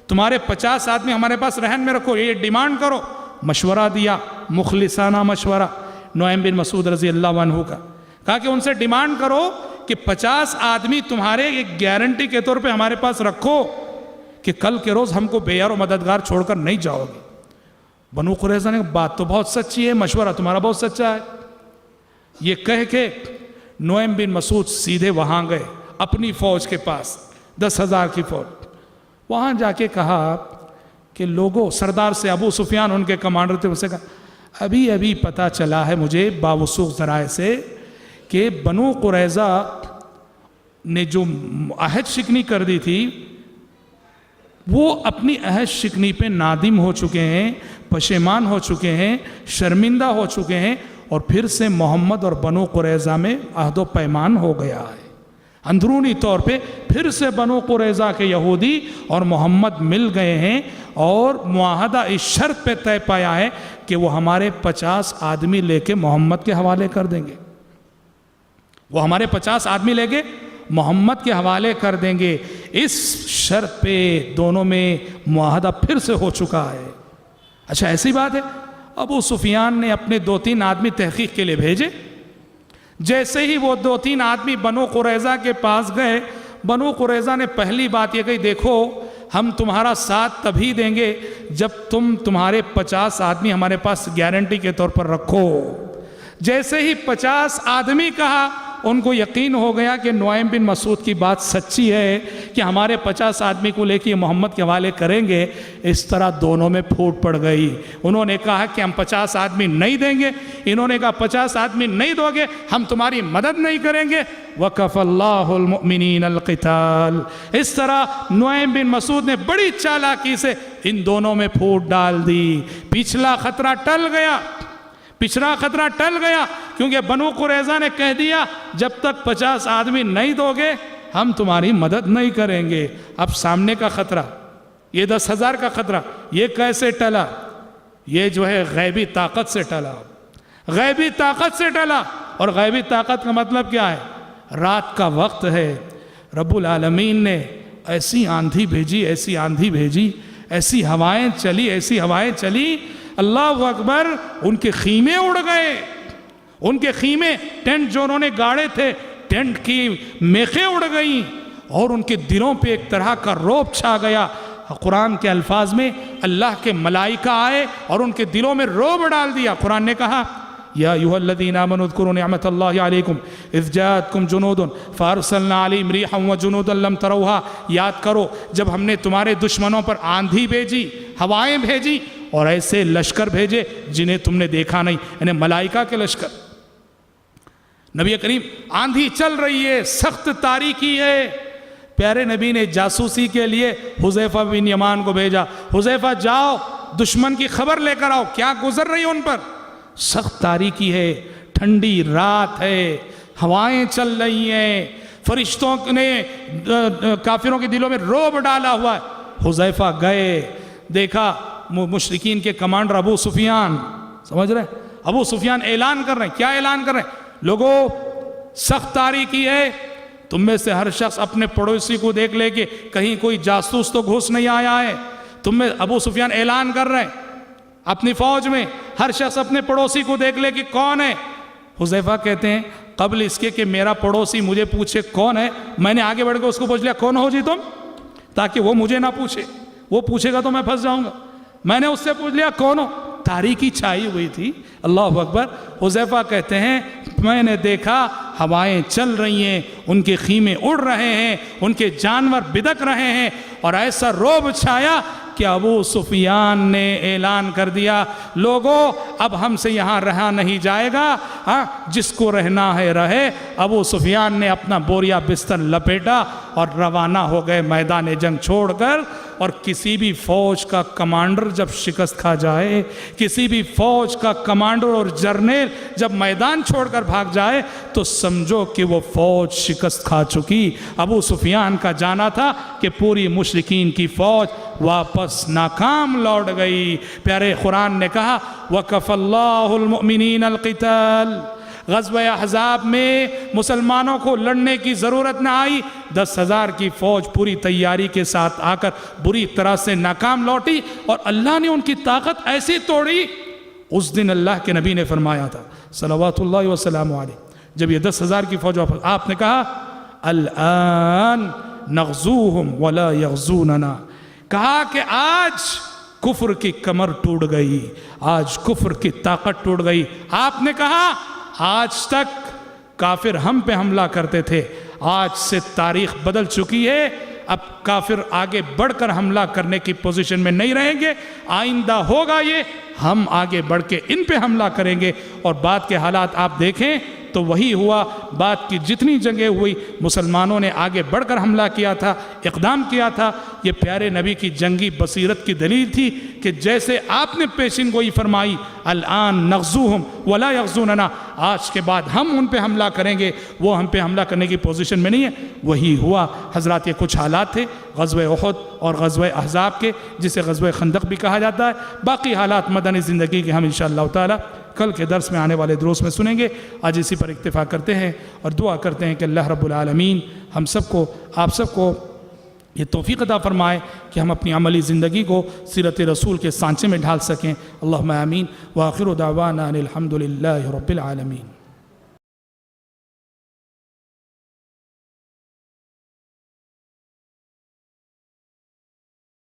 تمہارے 50 آدمی ہمارے پاس رہن میں رکھو، یہ ڈیمانڈ کرو۔ مشورہ دیا، مخلصانہ مشورہ نعیم بن مسعود رضی اللہ عنہ کا، کہا کہ ان سے ڈیمانڈ کرو کہ 50 آدمی تمہارے ایک گارنٹی کے طور پہ ہمارے پاس رکھو کہ کل کے روز ہم کو بے یار و مددگار چھوڑ کر نہیں جاؤ گے۔ بنو قریظہ نے بات تو بہت سچی ہے، مشورہ تمہارا بہت سچا ہے، یہ کہہ کے نعیم بن مسعود سیدھے وہاں گئے اپنی فوج کے پاس، 10,000 کی فوج، وہاں جا کے کہا کہ لوگوں، سردار سے، ابو سفیان ان کے کمانڈر تھے، اسے کہا ابھی پتہ چلا ہے مجھے باوثوق ذرائع سے کہ بنو قریظہ نے جو عہد شکنی کر دی تھی وہ اپنی عہد شکنی پہ نادم ہو چکے ہیں، پشیمان ہو چکے ہیں، شرمندہ ہو چکے ہیں، اور پھر سے محمد اور بنو قریظہ میں عہد و پیمان ہو گیا ہے، اندرونی طور پہ پھر سے بنو قریظہ کے یہودی اور محمد مل گئے ہیں اور معاہدہ اس شرط پہ طے پایا ہے کہ وہ ہمارے 50 آدمی لے کے محمد کے حوالے کر دیں گے، وہ ہمارے 50 آدمی لے کے محمد کے حوالے کر دیں گے۔ اس شرط پہ دونوں میں معاہدہ پھر سے ہو چکا ہے۔ اچھا ایسی بات ہے، ابو سفیان نے اپنے 2-3 آدمی تحقیق کے لیے بھیجے، جیسے ہی وہ 2-3 آدمی بنو قریظہ کے پاس گئے، بنو قریظہ نے پہلی بات یہ کہی، دیکھو ہم تمہارا ساتھ تبھی دیں گے جب تمہارے 50 آدمی ہمارے پاس گارنٹی کے طور پر رکھو۔ جیسے ہی 50 آدمی کہا، ان کو یقین ہو گیا کہ نعیم بن مسعود کی بات سچی ہے کہ ہمارے 50 آدمی کو لے کے محمد کے حوالے کریں گے۔ اس طرح دونوں میں پھوٹ پڑ گئی، انہوں نے کہا کہ ہم 50 آدمی نہیں دیں گے، انہوں نے کہا 50 آدمی نہیں دو گے ہم تمہاری مدد نہیں کریں گے۔ وَكَفَ اللَّهُ الْمُؤْمِنِينَ الْقِتَالَ۔ اس طرح نعیم بن مسعود نے بڑی چالاکی سے ان دونوں میں پھوٹ ڈال دی، پچھلا خطرہ ٹل گیا، پچھلا خطرہ ٹل گیا، کیونکہ بنو قریظہ نے کہہ دیا جب تک 50 آدمی نہیں دو گے ہم تمہاری مدد نہیں کریں گے۔ اب سامنے کا خطرہ، یہ 10,000 کا خطرہ، یہ کیسے ٹلا؟ یہ جو ہے غیبی طاقت سے ٹلا، غیبی طاقت سے ٹلا۔ اور غیبی طاقت کا مطلب کیا ہے؟ رات کا وقت ہے، رب العالمین نے ایسی آندھی بھیجی، ایسی آندھی بھیجی، ایسی ہوائیں چلی، ایسی ہوائیں چلی، اللہ اکبر، ان کے خیمے اڑ گئے، ان کے خیمے، ٹینٹ جو انہوں نے گاڑے تھے، ٹینٹ کی میخیں اڑ گئیں، اور ان کے دلوں پہ ایک طرح کا رعب چھا گیا۔ قرآن کے الفاظ میں اللہ کے ملائکہ آئے اور ان کے دلوں میں رعب ڈال دیا۔ قرآن نے کہا یا ایھا الذین آمنوا اذکروا نعمت اللہ علیکم اذ جاءتکم جنود فارسلنا علیہم ریحا وجنودا لم تروها، یاد کرو جب ہم نے تمہارے دشمنوں پر آندھی بھیجی، ہوائیں بھیجی، اور ایسے لشکر بھیجے جنہیں تم نے دیکھا نہیں، یعنی ملائکہ کے لشکر۔ نبی کریم، آندھی چل رہی ہے، سخت تاریکی ہے، پیارے نبی نے جاسوسی کے لیے حذیفہ بن یمان کو بھیجا، حذیفہ جاؤ دشمن کی خبر لے کر آؤ، کیا گزر رہی ان پر۔ سخت تاریکی ہے، ٹھنڈی رات ہے، ہوائیں چل رہی ہیں، فرشتوں نے کافروں کے دلوں میں رعب ڈالا ہوا ہے۔ حذیفہ گئے، دیکھا مشرکین کے کمانڈر ابو سفیان، سمجھ رہے ہیں، ابو سفیان اعلان کر رہے ہیں، کیا اعلان کر رہے ہیں؟ لوگوں سخت تاریکی ہے، تم میں سے ہر شخص اپنے پڑوسی کو دیکھ لے کہ کہیں کوئی جاسوس تو گھس نہیں آیا ہے۔ تم میں ابو سفیان اعلان کر رہے ہیں اپنی فوج میں، ہر شخص اپنے پڑوسی کو دیکھ لے کہ کون ہے۔ حذیفہ کہتے ہیں قبل اس کے کہ میرا پڑوسی مجھے پوچھے کون ہے، میں نے آگے بڑھ کے اس کو پوچھ لیا کون ہو جی تم، تاکہ وہ مجھے نہ پوچھے، وہ پوچھے گا تو میں پھنس جاؤں گا۔ میں نے اس سے پوچھ لیا کون ہو، تاریکی چھائی ہوئی تھی، اللہ اکبر۔ حذیفہ کہتے ہیں میں نے دیکھا ہوائیں چل رہی ہیں، ان کے خیمے اڑ رہے ہیں، ان کے جانور بدک رہے ہیں، اور ایسا رعب چھایا کہ ابو سفیان نے اعلان کر دیا لوگوں اب ہم سے یہاں رہا نہیں جائے گا، جس کو رہنا ہے رہے۔ ابو سفیان نے اپنا بوریا بستر لپیٹا اور روانہ ہو گئے میدان جنگ چھوڑ کر، اور کسی بھی فوج کا کمانڈر جب شکست کھا جائے، کسی بھی فوج کا کمانڈر اور جرنیل جب میدان چھوڑ کر بھاگ جائے تو سمجھو کہ وہ فوج شکست کھا چکی۔ ابو سفیان کا جانا تھا کہ پوری مشرکین کی فوج واپس ناکام لوٹ گئی۔ پیارے قرآن نے کہا وَكَفَى اللَّهُ الْمُؤْمِنِينَ الْقِتَالَ، غزوہ احزاب میں مسلمانوں کو لڑنے کی ضرورت نہ آئی، 10,000 کی فوج پوری تیاری کے ساتھ آ کر بری طرح سے ناکام لوٹی اور اللہ نے ان کی طاقت ایسی توڑی۔ اس دن اللہ کے نبی نے فرمایا تھا صلوات اللہ وسلام علیہ، جب یہ 10,000 کی فوج واپس، آپ نے کہا الآن نغزوہم ولا یغزوننا، کہا کہ آج کفر کی کمر ٹوٹ گئی، آج کفر کی طاقت ٹوٹ گئی۔ آپ نے کہا آج تک کافر ہم پہ حملہ کرتے تھے، آج سے تاریخ بدل چکی ہے، اب کافر آگے بڑھ کر حملہ کرنے کی پوزیشن میں نہیں رہیں گے، آئندہ ہوگا یہ ہم آگے بڑھ کے ان پہ حملہ کریں گے۔ اور بعد کے حالات آپ دیکھیں تو وہی ہوا، بعد کی جتنی جنگیں ہوئی مسلمانوں نے آگے بڑھ کر حملہ کیا تھا، اقدام کیا تھا۔ یہ پیارے نبی کی جنگی بصیرت کی دلیل تھی کہ جیسے آپ نے پیشین گوئی فرمائی الان نغزوہم ولا یغزوننا، آج کے بعد ہم ان پہ حملہ کریں گے، وہ ہم پہ حملہ کرنے کی پوزیشن میں نہیں ہے۔ وہی ہوا حضرات۔ یہ کچھ حالات تھے غزوہ احد اور غزوہ احزاب کے، جسے غزوہ خندق بھی کہا جاتا ہے۔ باقی حالات مدنی زندگی کے ہم انشاءاللہ تعالی کل کے درس میں آنے والے دروس میں سنیں گے۔ آج اسی پر اکتفا کرتے ہیں اور دعا کرتے ہیں کہ اللہ رب العالمین ہم سب کو، آپ سب کو یہ توفیق عطا فرمائے کہ ہم اپنی عملی زندگی کو سیرت رسول کے سانچے میں ڈھال سکیں۔ اللہم آمین۔ وآخر دعوانا ان الحمد للہ رب العالمین۔